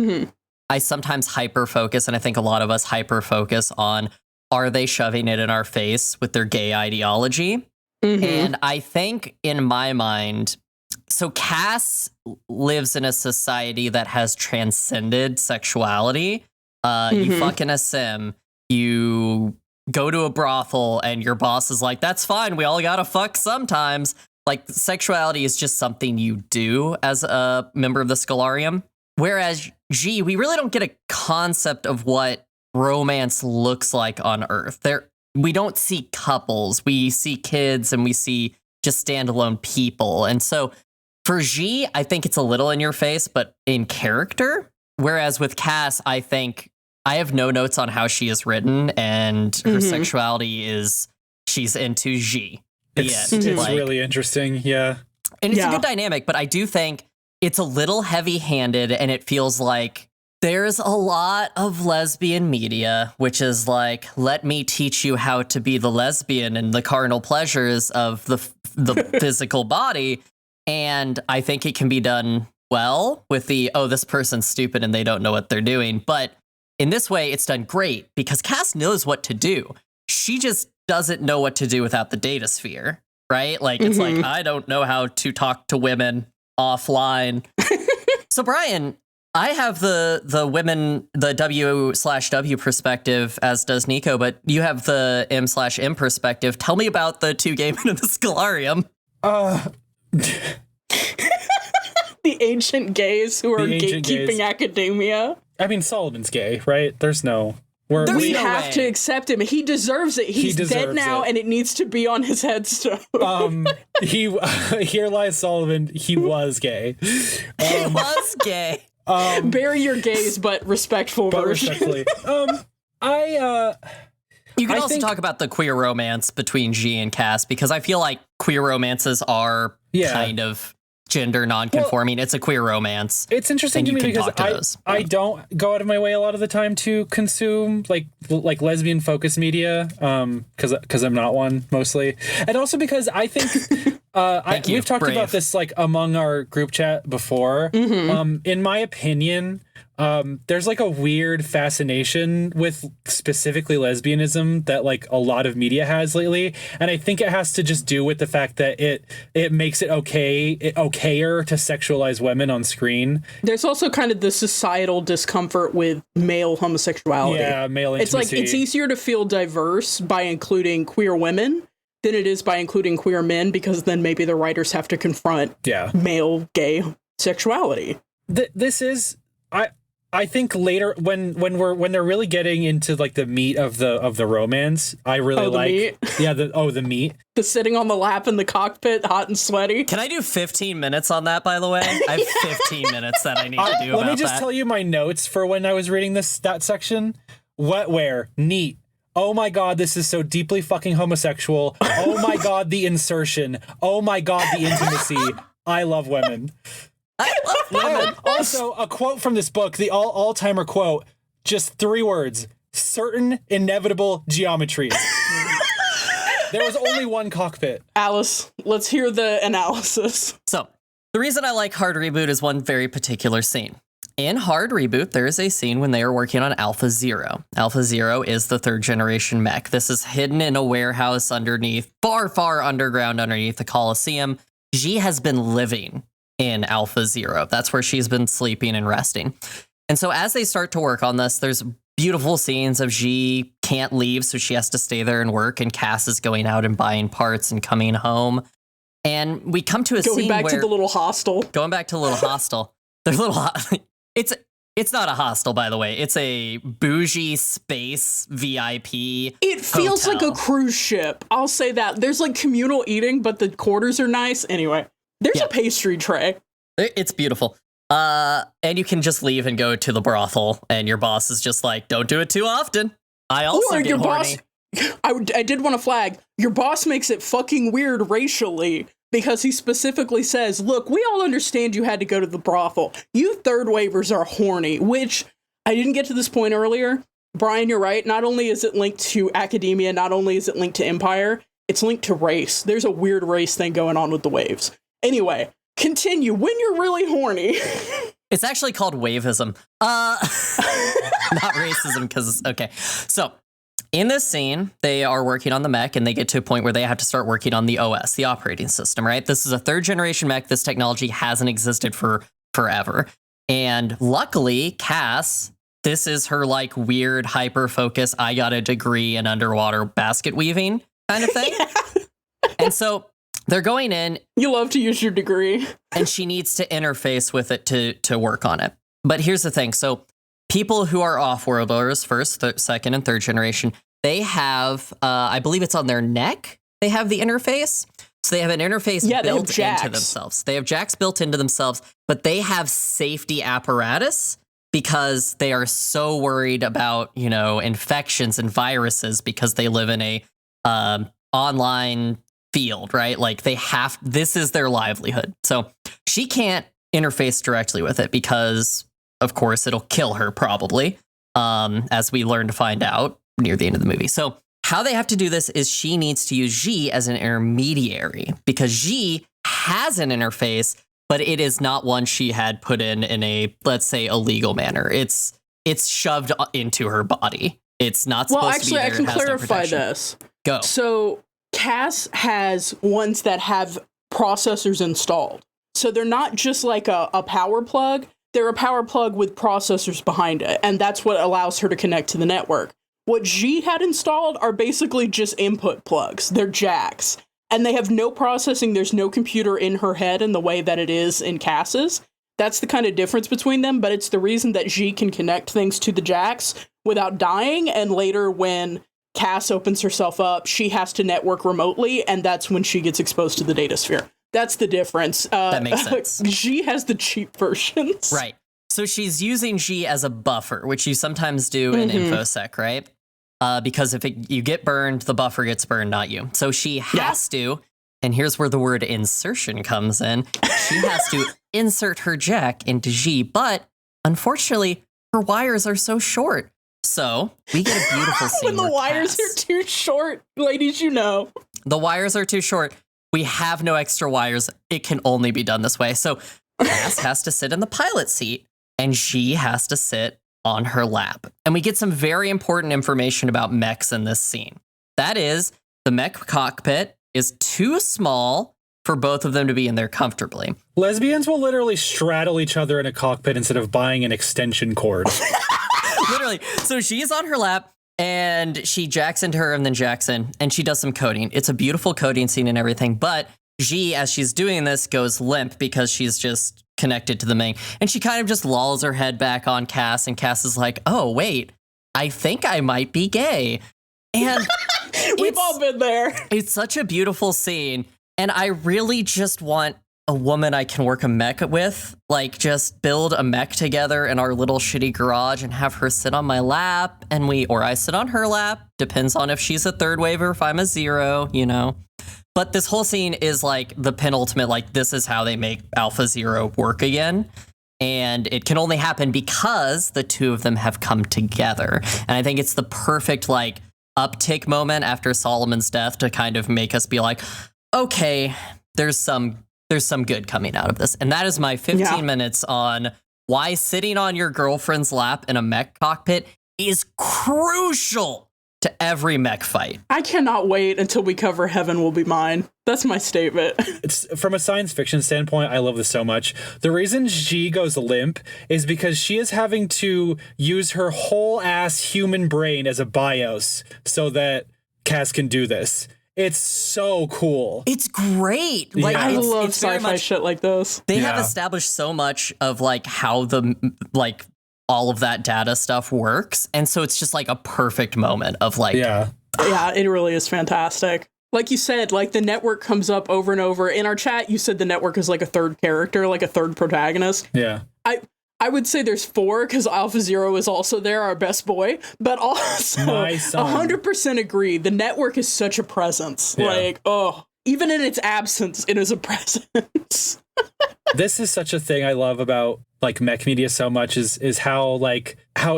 I sometimes hyper-focus, and I think a lot of us hyper-focus on, are they shoving it in our face with their gay ideology? And I think in my mind, so Cass lives in a society that has transcended sexuality. You fuck in a sim, you go to a brothel, and your boss is like, that's fine, we all gotta fuck sometimes. Like, sexuality is just something you do as a member of the Scholarium. Whereas G, we really don't get a concept of what romance looks like on Earth. We don't see couples, we see kids, and we see just standalone people. And so for G, I think it's a little in your face, but in character. Whereas with Cass, I think I have no notes on how she is written, and her sexuality is she's into G. It's Like, really interesting, yeah. And it's a good dynamic, but I do think it's a little heavy-handed, and it feels like there's a lot of lesbian media, which is like, let me teach you how to be the lesbian and the carnal pleasures of the physical body. And I think it can be done well with the, oh, this person's stupid and they don't know what they're doing. But in this way, it's done great because Cass knows what to do. She just doesn't know what to do without the data sphere, right? Like, it's like, I don't know how to talk to women offline. So, Brian, I have the women, the W/W perspective, as does Nico, but you have the M/M perspective. Tell me about the two gay men in the Scholarium. The ancient gays who are gatekeeping academia. I mean, Solomon's gay, right? There's no... We have to accept him. He deserves it. He's dead now, and it needs to be on his headstone. Here lies Solomon. He was gay. He was gay. Bury your gays, but respectful version. Respectfully. You can also talk about the queer romance between G and Cass, because I feel like queer romances are kind of gender non-conforming. It's a queer romance. It's interesting to me because I don't go out of my way a lot of the time to consume like lesbian focused media, because I'm not one mostly, and also because I think we've talked about this like among our group chat before. In my opinion, there's like a weird fascination with specifically lesbianism that like a lot of media has lately, and I think it has to just do with the fact that it makes it okayer to sexualize women on screen. There's also kind of the societal discomfort with male homosexuality. Yeah, male intimacy. It's like it's easier to feel diverse by including queer women than it is by including queer men, because then maybe the writers have to confront male gay sexuality. This is I think later when they're really getting into like the meat of the romance, I really like meat? the meat. The sitting on the lap in the cockpit, hot and sweaty. Can I do 15 minutes on that, by the way? I have 15 minutes that I need to do about that. Let me just tell you my notes for when I was reading that section. Wetware, neat. Oh my god, this is so deeply fucking homosexual. Oh my god, the insertion. Oh my god, the intimacy. I love women. I love women. Also, a quote from this book, the all-timer quote, just 3 words: certain inevitable geometries. There was only one cockpit. Alice, let's hear the analysis. So, the reason I like Hard Reboot is one very particular scene. In Hard Reboot, there is a scene when they are working on Alpha Zero. Alpha Zero is the 3rd generation mech. This is hidden in a warehouse underneath, far, far underground underneath the Coliseum. G has been living in Alpha Zero. That's where she's been sleeping and resting. And so as they start to work on this, there's beautiful scenes of G can't leave, so she has to stay there and work, and Cass is going out and buying parts and coming home. And we come to a scene Going back where... to the little hostel. Going back to the little hostel. There's a little... It's not a hostel, by the way. It's a bougie space VIP It feels hotel. like a cruise ship. I'll say that. There's like communal eating, but the quarters are nice. Anyway, there's a pastry tray. It's beautiful. And you can just leave and go to the brothel, and your boss is just like, don't do it too often. I also Or get your horny. boss. I did want to flag. Your boss makes it fucking weird racially because he specifically says, look, we all understand you had to go to the brothel. You third wavers are horny, which I didn't get to this point earlier. Brian, you're right. Not only is it linked to academia, not only is it linked to empire, it's linked to race. There's a weird race thing going on with the waves. Anyway, continue when you're really horny. It's actually called waveism. Not racism, because, okay. So, in this scene, they are working on the mech, and they get to a point where they have to start working on the OS, the operating system, right? This is a 3rd generation mech. This technology hasn't existed for forever. And luckily, Cass, this is her like weird hyper focus, I got a degree in underwater basket weaving kind of thing. And so they're going in. You love to use your degree. And she needs to interface with it to work on it. But here's the thing. So people who are off-worlders, 1st, 2nd, and 3rd generation, they have, I believe it's on their neck, they have the interface. So they have an interface built into themselves. They have jacks built into themselves, but they have safety apparatus because they are so worried about, infections and viruses because they live in a online field, right? Like this is their livelihood. So she can't interface directly with it because, of course, it'll kill her probably, as we learn to find out near the end of the movie. So how they have to do this is she needs to use G as an intermediary because G has an interface, but it is not one she had put in a, let's say, a legal manner. It's shoved into her body. It's not supposed to be there. Well, actually, I can clarify this. Go. So Cass has ones that have processors installed. So they're not just like a power plug. They're a power plug with processors behind it. And that's what allows her to connect to the network. What G had installed are basically just input plugs. They're jacks. And they have no processing. There's no computer in her head in the way that it is in Cass's. That's the kind of difference between them. But it's the reason that G can connect things to the jacks without dying. And later when Cass opens herself up, she has to network remotely. And that's when she gets exposed to the data sphere. That's the difference. That makes sense. G has the cheap versions. Right. So she's using G as a buffer, which you sometimes do in InfoSec, right? Because if you get burned, the buffer gets burned, not you. So she has to, and here's where the word insertion comes in. She has to insert her jack into G, but unfortunately, her wires are so short. So we get a beautiful scene when the wires are too short, ladies, the wires are too short. We have no extra wires. It can only be done this way. So Cass has to sit in the pilot seat, and she has to sit on her lap. And we get some very important information about mechs in this scene. That is, the mech cockpit is too small for both of them to be in there comfortably. Lesbians will literally straddle each other in a cockpit instead of buying an extension cord. Literally. So she's on her lap, and she jacks into her and then jacks in, and she does some coding. It's a beautiful coding scene and everything, but G, as she's doing this, goes limp because she's just connected to the Ming. And she kind of just lolls her head back on Cass, and Cass is like, oh, wait, I think I might be gay. And we've all been there. It's such a beautiful scene. And I really just want a woman I can work a mech with, like just build a mech together in our little shitty garage and have her sit on my lap or I sit on her lap. Depends on if she's a third wave or if I'm a zero, you know. But this whole scene is like the penultimate, like this is how they make Alpha Zero work again. And it can only happen because the two of them have come together. And I think it's the perfect like uptick moment after Solomon's death to kind of make us be like, okay, there's some good coming out of this. And that is my 15 minutes on why sitting on your girlfriend's lap in a mech cockpit is crucial to every mech fight. I cannot wait until we cover Heaven Will Be Mine. That's my statement. It's from a science fiction standpoint, I love this so much. The reason Xi goes limp is because she is having to use her whole ass human brain as a BIOS so that Cass can do this. It's so cool. It's great. Like I love it's very sci-fi much, shit like this. They have established so much of like how the like all of that data stuff works, and so it's just like a perfect moment of like yeah, it really is fantastic. Like you said, like the network comes up over and over. In our chat, you said the network is like a third character, like a third protagonist. Yeah. I would say there's 4 because Alpha Zero is also there, our best boy. But also, 100% agree. The network is such a presence. Yeah. Like, oh, even in its absence, it is a presence. This is such a thing I love about like mech media so much is how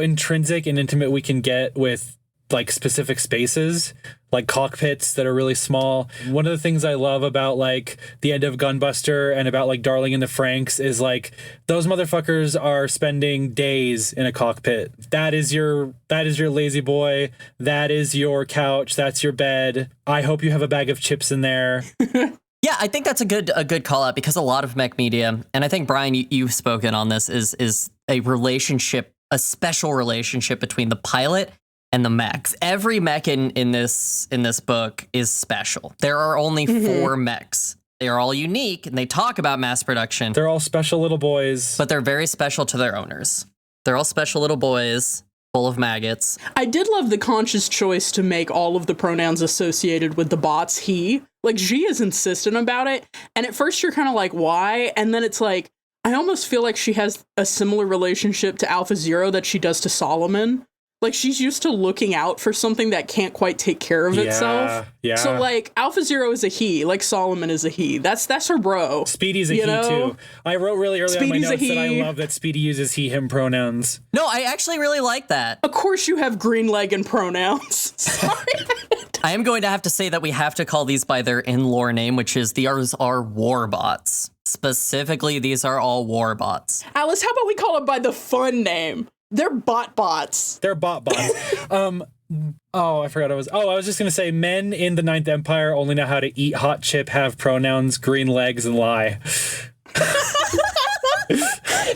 intrinsic and intimate we can get with like specific spaces, like cockpits that are really small. One of the things I love about like the end of Gunbuster and about like Darling in the Franxx is like those motherfuckers are spending days in a cockpit. That is your lazy boy. That is your couch. That's your bed. I hope you have a bag of chips in there. Yeah, I think that's a good call out because a lot of mech media, and I think Brian, you've spoken on this, is a relationship, a special relationship between the pilot and the mechs. Every mech in this book is special. There are only 4 mechs. They are all unique, and they talk about mass production. They're all special little boys. But they're very special to their owners. They're all special little boys, full of maggots. I did love the conscious choice to make all of the pronouns associated with the bots he. Like, Xi is insistent about it, and at first you're kind of like, why? And then it's like, I almost feel like she has a similar relationship to Alpha Zero that she does to Solomon. Like, she's used to looking out for something that can't quite take care of itself. Yeah. So, like, Alpha Zero is a he, like Solomon is a he. That's her bro. Speedy's a he, too. I wrote really early on my notes that I love that Speedy uses he, him pronouns. No, I actually really like that. Of course you have green leg and pronouns. Sorry. I am going to have to say that we have to call these by their in-lore name, which is these are war bots. Specifically, these are all war bots. Alice, how about we call it by the fun name? They're bots. They're bots. I forgot I was just going to say men in the Ninth Empire only know how to eat hot chip, have pronouns, green legs, and lie.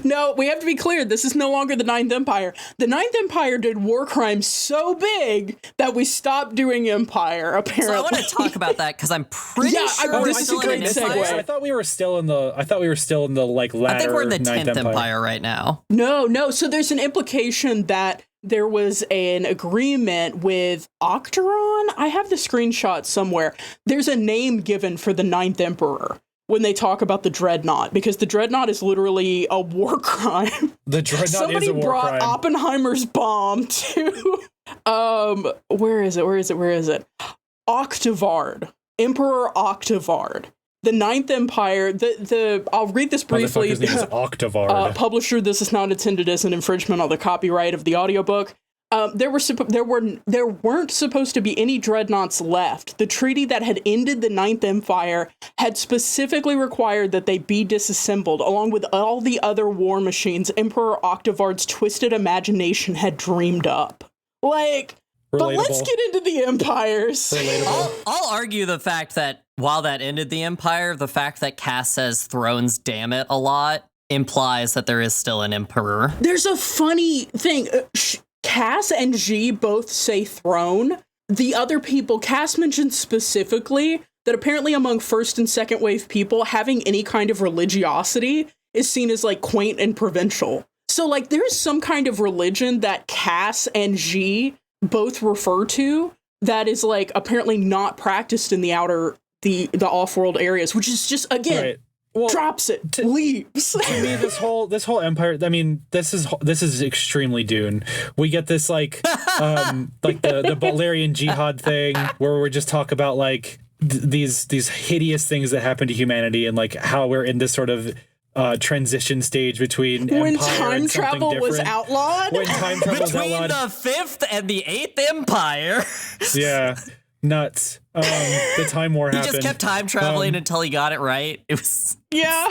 No, we have to be clear. This is no longer the Ninth Empire. The Ninth Empire did war crimes so big that we stopped doing Empire, apparently. So I want to talk about that because I'm pretty sure this is a great segue. I thought we were still in the like latter. I think we're in the Ninth 10th Empire right now. No. So there's an implication that there was an agreement with Octeron. I have the screenshot somewhere. There's a name given for the Ninth Emperor when they talk about the Dreadnought, because the Dreadnought is literally a war crime. The Dreadnought Somebody is a war brought crime. Oppenheimer's bomb to where is it? Octavard. Emperor Octavard. The Ninth Empire, I'll read this briefly. Motherfucker's name is Octavard. Publisher, this is not intended as an infringement on the copyright of the audiobook. There weren't supposed to be any dreadnoughts left. The treaty that had ended the Ninth Empire had specifically required that they be disassembled, along with all the other war machines Emperor Octavard's twisted imagination had dreamed up. Like, Relatable. But let's get into the empires. I'll argue the fact that while that ended the empire, the fact that Cass says thrones damn it a lot implies that there is still an emperor. There's a funny thing. Cass and Xi both say throne. The other people, Cass mentioned specifically that apparently among first and second wave people, having any kind of religiosity is seen as like quaint and provincial. So like there's some kind of religion that Cass and G both refer to that is like apparently not practiced in the off-world areas, which is just, again, Right. Well, drops it, leaves. To me, this whole empire. I mean, this is extremely Dune. We get this like the Balerian jihad thing where we just talk about like these hideous things that happen to humanity and like how we're in this sort of transition stage between When empire time and something travel was different. outlawed. When time travel was Between outlawed. the 5th and the 8th Empire. Yeah, nuts. The Time War He happened. just kept time traveling until he got it right. It was Yeah.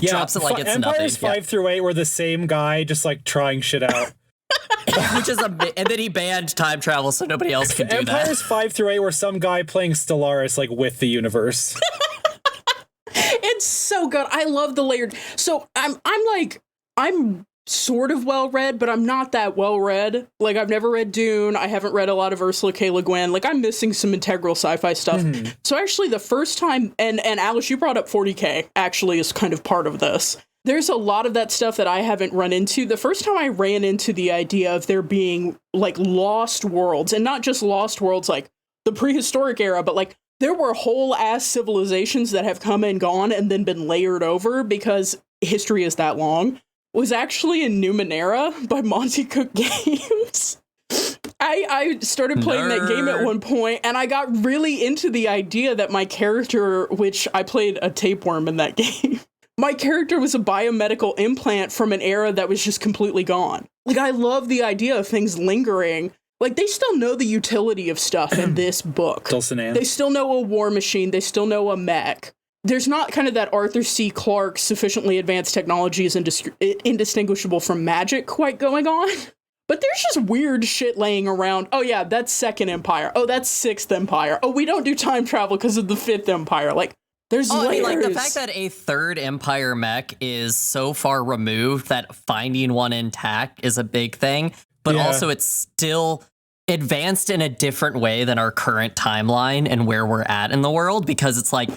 drops it like it's Empires nothing. 5 through 8 were the same guy just like trying shit out. Which is and then he banned time travel so nobody else could do Empires that. 5 through 8 were some guy playing Stellaris like with the universe. It's so good. I love the layered. So I'm sort of well read, but I'm not that well read. Like I've never read Dune. I haven't read a lot of Ursula K. Le Guin. Like I'm missing some integral sci-fi stuff. So actually the first time, and Alice, you brought up 40K actually is kind of part of this. There's a lot of that stuff that I haven't run into. The first time I ran into the idea of there being like lost worlds, and not just lost worlds like the prehistoric era, but like there were whole ass civilizations that have come and gone and then been layered over because history is that long, was actually in Numenera by Monty Cook Games. I started playing that game at one point, and I got really into the idea that my character, which I played a tapeworm in that game, my character was a biomedical implant from an era that was just completely gone. Like, I love the idea of things lingering. Like, they still know the utility of stuff in this book. They still know a war machine. They still know a mech. There's not kind of that Arthur C. Clarke sufficiently advanced technology is indistinguishable from magic quite going on. But there's just weird shit laying around. Oh yeah, that's Second Empire. Oh, that's Sixth Empire. Oh, we don't do time travel because of the Fifth Empire. Like, there's layers. I mean, like the fact that a Third Empire mech is so far removed that finding one intact is a big thing. But also it's still advanced in a different way than our current timeline and where we're at in the world, because it's like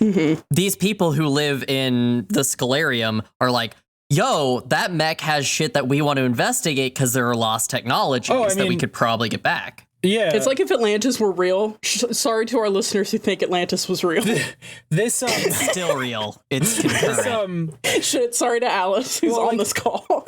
these people who live in the Scalarium are like, yo, that mech has shit that we want to investigate because there are lost technologies that we could probably get back. Yeah. It's like if Atlantis were real. Sorry to our listeners who think Atlantis was real. It's still real. It's concurrent. Shit, sorry to Alice who's on this call.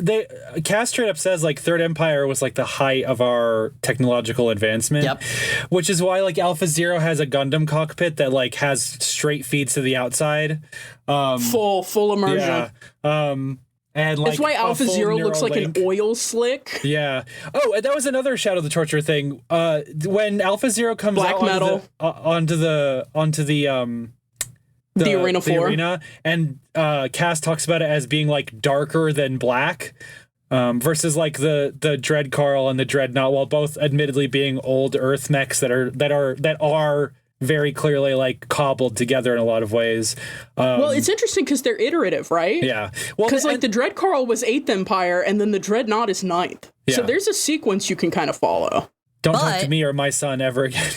Cass straight up says like Third Empire was like the height of our technological advancement. Yep. Which is why like Alpha Zero has a Gundam cockpit that like has straight feeds to the outside. Full immersion. Yeah. And like that's why Alpha Zero looks like an oil slick. Yeah. Oh, that was another Shadow of the Torture thing. When Alpha Zero comes Black out metal onto the arena floor, and Cass talks about it as being like darker than black, versus like the Dread Carl and the Dreadnought, while both admittedly being old Earth mechs that are very clearly like cobbled together in a lot of ways. Well, it's interesting because they're iterative, right? Yeah. Well, because like the Dread Carl was 8th Empire, and then the Dreadnought is 9th. Yeah. So there's a sequence you can kind of follow. Don't talk to me or my son ever again.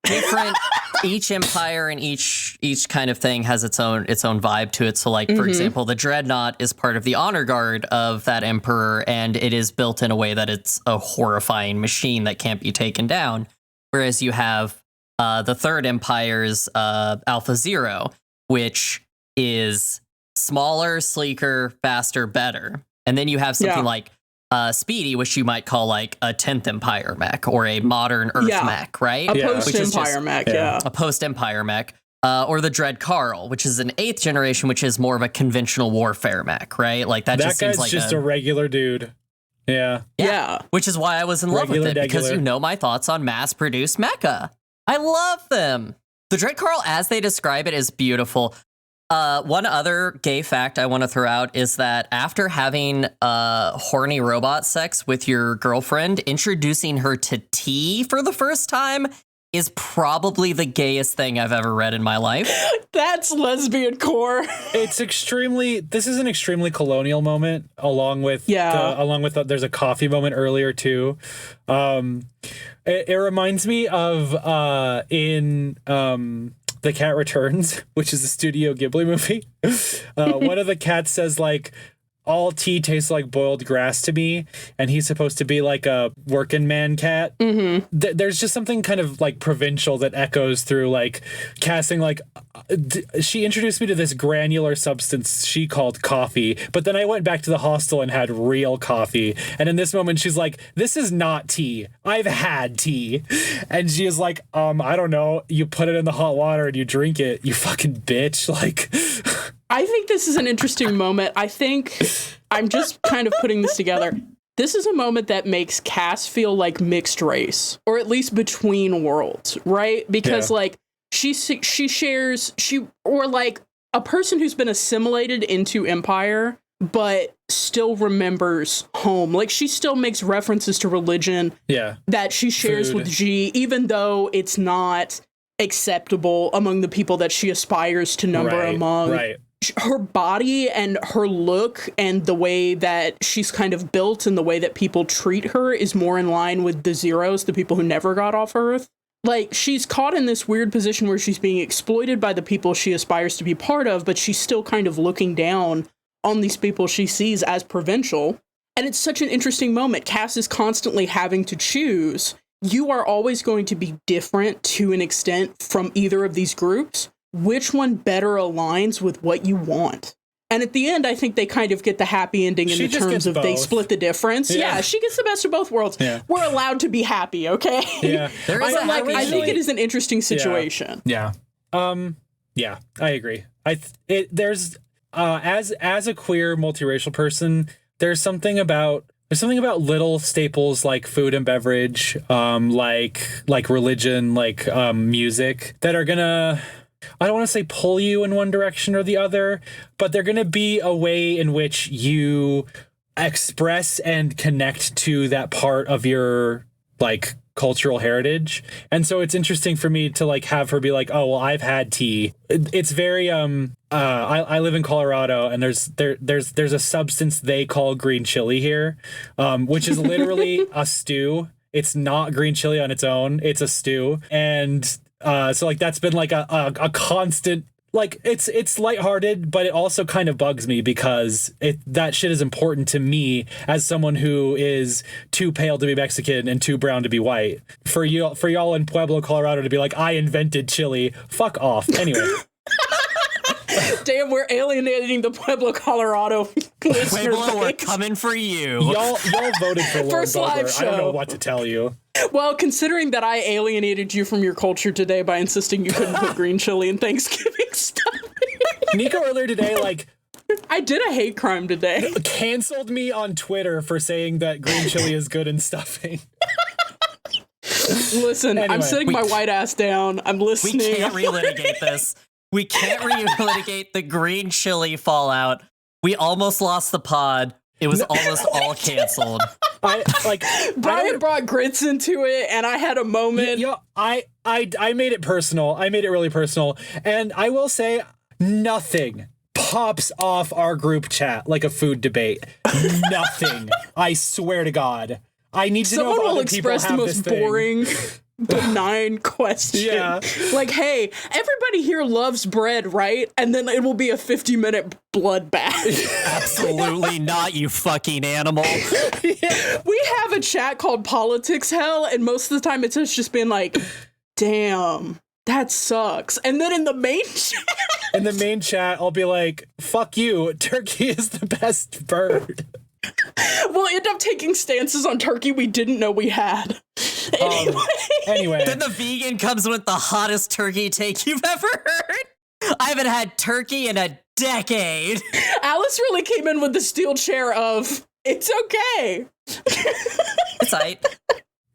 Different. Each empire and each kind of thing has its own vibe to it. So, like for example, the Dreadnought is part of the honor guard of that emperor, and it is built in a way that it's a horrifying machine that can't be taken down. Whereas you have the Third Empire's Alpha Zero, which is smaller, sleeker, faster, better. And then you have something like Speedy, which you might call like a 10th Empire mech or a modern Earth mech, right? A post-Empire mech, A post-Empire mech. Or the Dread Carl, which is an 8th generation, which is more of a conventional warfare mech, right? Like that just seems guy's like just a regular dude. Yeah. Which is why I was in love with it, because you know my thoughts on mass-produced mecha. I love them. The Dread Carl, as they describe it, is beautiful. One other gay fact I want to throw out is that after having horny robot sex with your girlfriend, introducing her to tea for the first time is probably the gayest thing I've ever read in my life. That's lesbian core. This is an extremely colonial moment, along with there's a coffee moment earlier too. It reminds me of in The Cat Returns, which is a Studio Ghibli movie. One of the cats says like, all tea tastes like boiled grass to me, and he's supposed to be like a working man cat. Mm-hmm. There's just something kind of like provincial that echoes through like casting. Like she introduced me to this granular substance she called coffee, but then I went back to the hostel and had real coffee. And in this moment, she's like, "This is not tea. I've had tea." And she is like, I don't know. You put it in the hot water and you drink it. You fucking bitch. Like. I think this is an interesting moment. I think I'm just kind of putting this together. This is a moment that makes Cass feel like mixed race, or at least between worlds, right? Because like she shares or like a person who's been assimilated into Empire, but still remembers home. Like she still makes references to religion that she shares with G, even though it's not acceptable among the people that she aspires to number among. Right. Her body and her look and the way that she's kind of built and the way that people treat her is more in line with the Zeros, the people who never got off Earth. Like, she's caught in this weird position where she's being exploited by the people she aspires to be part of, but she's still kind of looking down on these people she sees as provincial. And it's such an interesting moment. Cass is constantly having to choose. You are always going to be different to an extent from either of these groups. Which one better aligns with what you want? And at the end, I think they kind of get the happy ending in the terms of they split the difference. Yeah, she gets the best of both worlds. Yeah. We're allowed to be happy, okay? Yeah. I think it is an interesting situation. Yeah. Yeah, I agree. There's as a queer multiracial person, there's something about little staples like food and beverage, like religion, like music that are gonna, I don't want to say pull you in one direction or the other, but they're going to be a way in which you express and connect to that part of your like cultural heritage. And so it's interesting for me to like have her be like, "Oh, well, I've had tea." It's very I live in Colorado, and there's a substance they call green chili here, which is literally a stew. It's not green chili on its own. It's a stew. And so like that's been like a constant, like it's lighthearted, but it also kind of bugs me because that shit is important to me as someone who is too pale to be Mexican and too brown to be white. For y'all in Pueblo, Colorado to be like, "I invented chili." Fuck off. Anyway. Damn, we're alienating the Pueblo, Colorado listeners. Pueblo, we're coming for you. Y'all voted for Lauren First live Boebert. I don't know what to tell you. Well, considering that I alienated you from your culture today by insisting you couldn't put green chili in Thanksgiving stuff. Nico earlier today, like, I did a hate crime today. Canceled me on Twitter for saying that green chili is good in stuffing. Listen, anyway, I'm sitting my white ass down. I'm listening. We can't relitigate this. We can't relitigate the green chili fallout. We almost lost the pod. It was almost all canceled. Brian brought grits into it, and I had a moment. I made it personal. I made it really personal. And I will say, nothing pops off our group chat like a food debate. Nothing. I swear to God. I need to know if Someone will other people express the have most this boring, benign question. Yeah. Like, hey, everybody here loves bread, right? And then it will be a 50-minute bloodbath. Absolutely not, you fucking animal. We have a chat called Politics Hell, and most of the time it's us just being like, damn, that sucks. And then in the main chat, I'll be like, "Fuck you, turkey is the best bird." We'll end up taking stances on turkey we didn't know we had. Anyway. Then the vegan comes with the hottest turkey take you've ever heard. I haven't had turkey in a decade. Alice really came in with the steel chair of, it's okay. It's aight.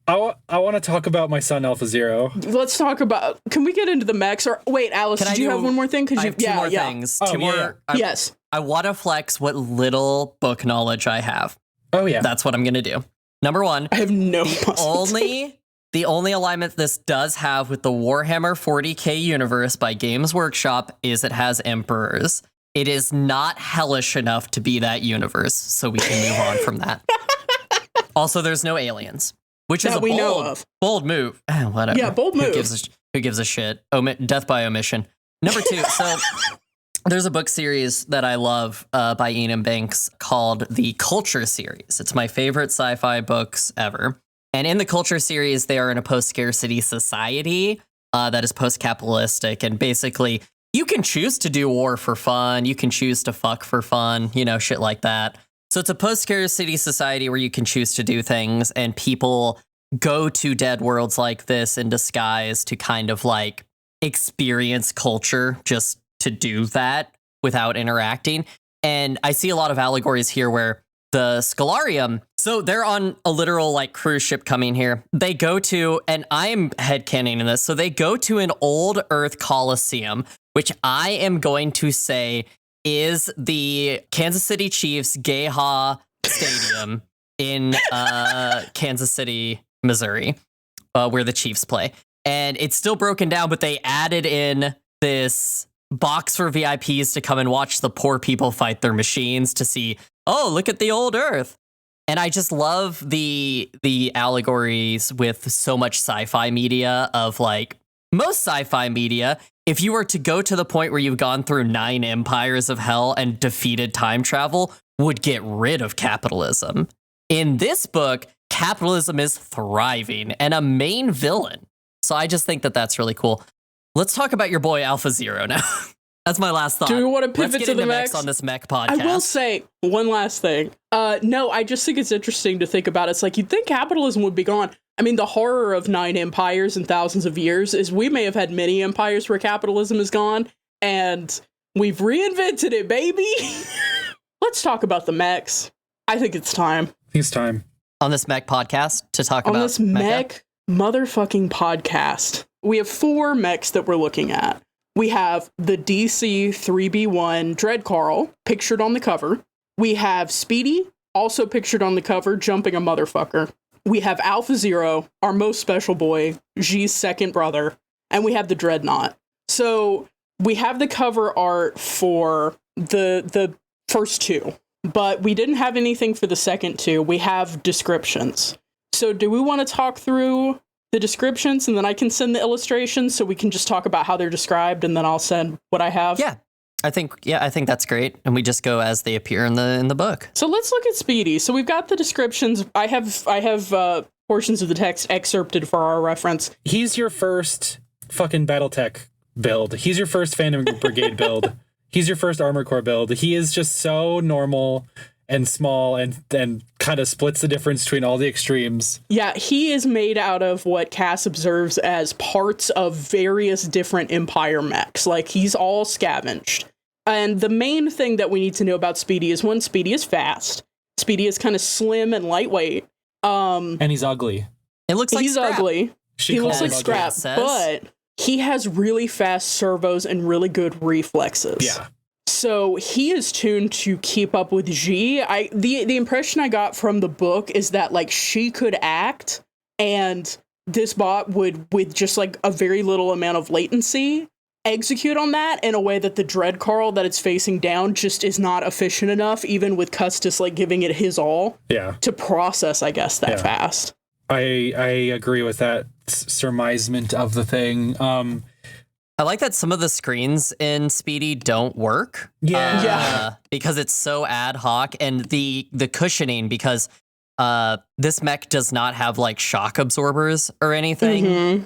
I want to talk about my son Alpha Zero. Let's talk about. Can we get into the mechs? Or wait, Alice, do you have one more thing? I have two more things. Two more. Yes. I want to flex what little book knowledge I have. Oh yeah, that's what I'm gonna do. Number one, I have no. The only alignment this does have with the Warhammer 40k universe by Games Workshop is it has emperors. It is not hellish enough to be that universe, so we can move on from that. Also, there's no aliens. Which is a bold move. Whatever. Yeah, bold move. Who gives a shit? Death by omission. Number two. So There's a book series that I love by Ian Banks called the Culture series. It's my favorite sci-fi books ever. And in the Culture series, they are in a post-scarcity society that is post-capitalistic. And basically, you can choose to do war for fun. You can choose to fuck for fun, shit like that. So it's a post-scarcity society where you can choose to do things, and people go to dead worlds like this in disguise to kind of like experience culture just to do that without interacting. And I see a lot of allegories here where the Scholarium, so they're on a literal like cruise ship coming here. They go to, and I'm headcanon in this, so they go to an old Earth Coliseum, which I am going to say is the Kansas City Chiefs Gayha Stadium in Kansas City, Missouri, where the Chiefs play. And it's still broken down, but they added in this box for VIPs to come and watch the poor people fight their machines to see, oh, look at the old Earth. And I just love the allegories with so much sci-fi media of like most sci-fi media. If you were to go to the point where you've gone through 9 empires of hell and defeated time travel, would get rid of capitalism. In this book, capitalism is thriving and a main villain. So I just think that that's really cool. Let's talk about your boy Alpha Zero now. That's my last thought. Do we want to pivot Let's to get the into mechs mechs on this Mech podcast? I will say one last thing. No, I just think it's interesting to think about. It's like you'd think capitalism would be gone. I mean, the horror of 9 empires and thousands of years is we may have had many empires where capitalism is gone, and we've reinvented it, baby. Let's talk about the mechs. I think it's time. I think it's time. On this Mech podcast to talk about on this Mecha? Mech motherfucking podcast. We have 4 mechs that we're looking at. We have the DC 3B1 Dread Carl, pictured on the cover. We have Speedy, also pictured on the cover, jumping a motherfucker. We have Alpha Zero, our most special boy, G's second brother. And we have the Dreadnought. So we have the cover art for the first 2, but we didn't have anything for the second 2. We have descriptions. So do we want to talk through the descriptions and then I can send the illustrations so we can just talk about how they're described and then I'll send what I have? Yeah, I think that's great. And we just go as they appear in the book. So let's look at Speedy. So we've got the descriptions. I have portions of the text excerpted for our reference. He's your first fucking Battletech build. He's your first Phantom Brigade build. He's your first Armor Corps build. He is just so normal and small and kind of splits the difference between all the extremes. Yeah, he is made out of what Cass observes as parts of various different Empire mechs. Like, he's all scavenged. And the main thing that we need to know about Speedy is, one, Speedy is fast. Speedy is kind of slim and lightweight. And he's ugly. It looks like he's Scrap. ugly. He looks like him Scrap, but he has really fast servos and really good reflexes. Yeah. So he is tuned to keep up with G. The impression I got from the book is that like she could act and this bot would, with just like a very little amount of latency, execute on that in a way that the Dread Carl that it's facing down just is not efficient enough, even with Custis like giving it his all to process, I guess, that fast. I agree with that surmisement of the thing. I like that some of the screens in Speedy don't work. Because it's so ad hoc, and the cushioning, because this mech does not have like shock absorbers or anything.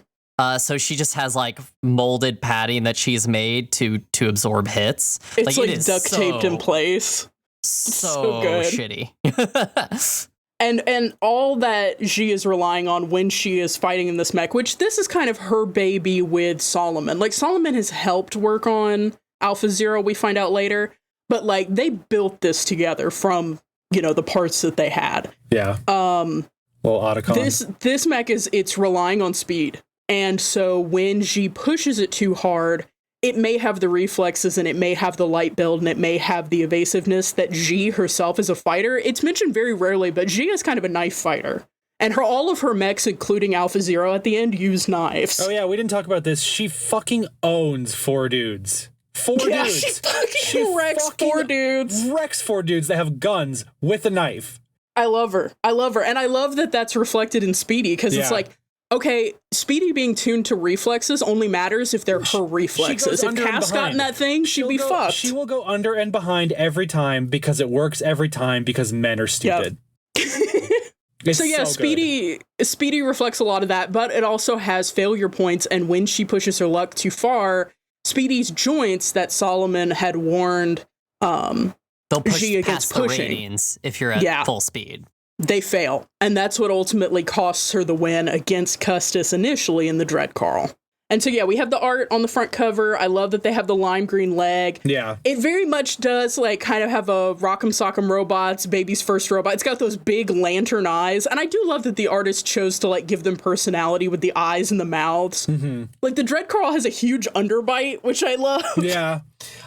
So she just has like molded padding that she's made to absorb hits. It's like it duct taped in place. So good. shitty. And all that she is relying on when she is fighting in this mech, which this is kind of her baby with Solomon. Like, Solomon has helped work on Alpha Zero, we find out later. But, like, they built this together from, the parts that they had. Yeah. Well, Otacon. This mech it's relying on speed. And so when she pushes it too hard, it may have the reflexes and it may have the light build and it may have the evasiveness that G herself is a fighter. It's mentioned very rarely, but G is kind of a knife fighter. And all of her mechs, including Alpha Zero at the end, use knives. Oh yeah, we didn't talk about this. She fucking owns 4 dudes. 4 yeah, dudes. She wrecks 4 dudes. Wrecks 4 dudes that have guns with a knife. I love her. And I love that that's reflected in Speedy, because it's like, Okay, Speedy being tuned to reflexes only matters if they're her reflexes. If Cass got in that thing, she'd be fucked. She will go under and behind every time because it works every time because men are stupid. Yep. So yeah, Speedy reflects a lot of that, but it also has failure points, and when she pushes her luck too far, Speedy's joints that Solomon had warned they'll push G past against the pushing. ratings if you're at full speed. They fail, and that's what ultimately costs her the win against Custis initially in the Dread Carl. And so, yeah, we have the art on the front cover. I love that they have the lime green leg. Yeah. It very much does, like, kind of have a Rock'em Sock'em Robots, Baby's First Robot. It's got those big lantern eyes. And I do love that the artist chose to, like, give them personality with the eyes and the mouths. Mm-hmm. Like, the Dread Carl has a huge underbite, which I love. Yeah.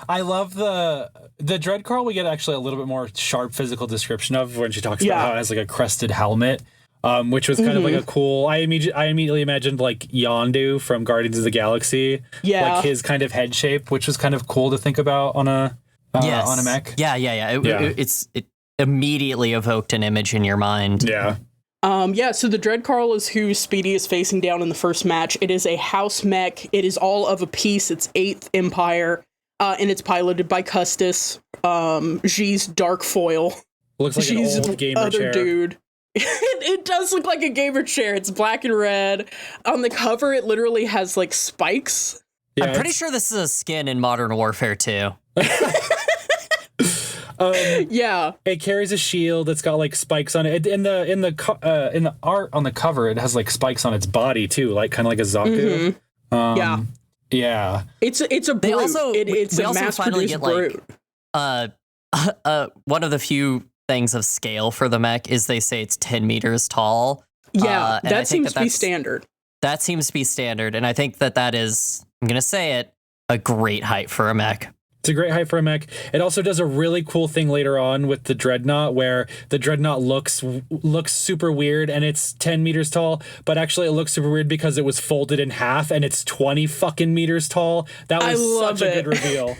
I love the Dread Carl. We get actually a little bit more sharp physical description of when she talks about how it has, like, a crested helmet. Which was kind of like a cool. I immediately imagined like Yondu from Guardians of the Galaxy, like his kind of head shape, which was kind of cool to think about on a mech. Yeah. It immediately evoked an image in your mind. Yeah. So the Dread Carl is who Speedy is facing down in the first match. It is a house mech. It is all of a piece. It's 8th Empire, and it's piloted by Custis, G's dark foil. Looks like G's an old gamer chair. Dude. It does look like a gamer chair. It's black and red. On the cover, it literally has like spikes. Yeah, I'm pretty sure this is a skin in Modern Warfare 2. Yeah, it carries a shield that's got like spikes on it. In the art on the cover, it has like spikes on its body too, like kind of like a Zaku. Mm-hmm. Yeah. It's a brute. It's a mass-produced brute. One of the few things of scale for the mech is they say it's 10 meters tall. Yeah, that seems to be standard. That seems to be standard, and I think that is, I'm going to say it, a great height for a mech. It's a great height for a mech. It also does a really cool thing later on with the Dreadnought, where the Dreadnought looks super weird, and it's 10 meters tall, but actually it looks super weird because it was folded in half, and it's 20 fucking meters tall. That was such a good reveal.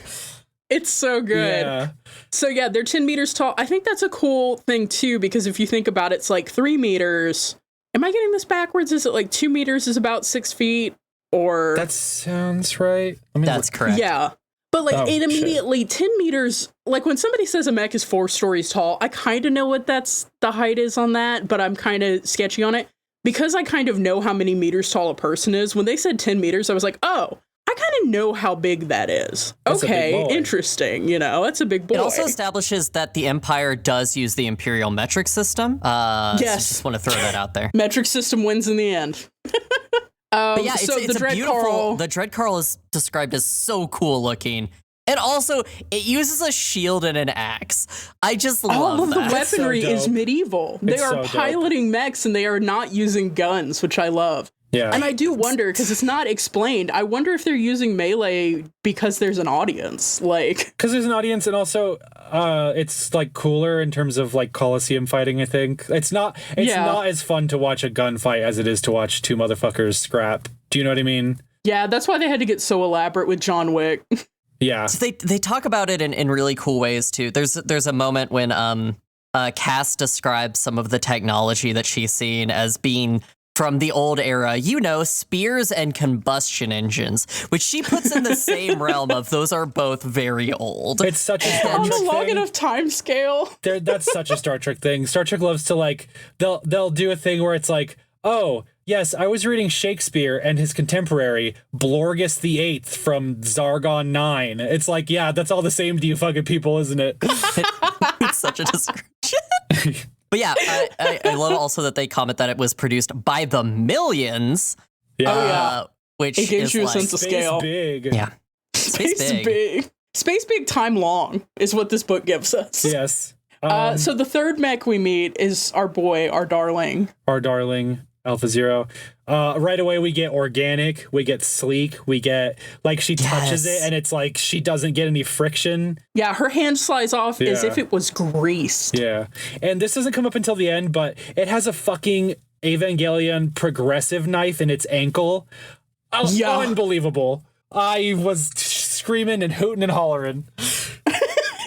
It's so good. Yeah. So yeah, they're 10 meters tall. I think that's a cool thing too, because if you think about it, it's like 3 meters. Am I getting this backwards? Is it like 2 meters is about 6 feet? Or that sounds right. That's correct. Yeah. But like it immediately 10 meters, like when somebody says a mech is 4 stories tall, I kind of know what the height is on that, but I'm kind of sketchy on it. Because I kind of know how many meters tall a person is, when they said 10 meters, I was like, oh, I kind of know how big that is. That's okay, interesting. You know, that's a big boy. It also establishes that the Empire does use the Imperial metric system. Yes. So just want to throw that out there. Metric system wins in the end. But yeah, so it's the a beautiful. Carl, the Dread Carl is described as so cool looking. And also, it uses a shield and an axe. I just love that. All of the weaponry is medieval. They are so piloting mechs and they are not using guns, which I love. Yeah. And I do wonder, because it's not explained, I wonder if they're using melee because there's an audience. Like, because there's an audience, and also it's like cooler in terms of like Coliseum fighting, I think. It's not as fun to watch a gunfight as it is to watch two motherfuckers scrap. Do you know what I mean? Yeah, that's why they had to get so elaborate with John Wick. Yeah. So they talk about it in really cool ways too. There's a moment when Cass describes some of the technology that she's seen as being from the old era, spears and combustion engines, which she puts in the same realm of those are both very old. It's such a Star on Trek a long thing. enough time scale. That's such a Star Trek thing. Star Trek loves to like, they'll do a thing where it's like, oh, yes, I was reading Shakespeare and his contemporary, Blorgus the Eighth from Zargon 9. It's like, yeah, that's all the same to you fucking people, isn't it? It's such a description. But yeah, I love also that they comment that it was produced by the millions. Yeah. Which it gives is you a like, sense of scale. Big. Yeah. Space big. Space big, time long is what this book gives us. Yes. So the third mech we meet is our boy, our darling. Our darling, Alpha Zero. Right away, we get organic, we get sleek, we get, like, she touches it and it's like she doesn't get any friction. Yeah, her hand slides off as if it was greased. Yeah. And this doesn't come up until the end, but it has a fucking Evangelion progressive knife in its ankle. Unbelievable. I was screaming and hooting and hollering.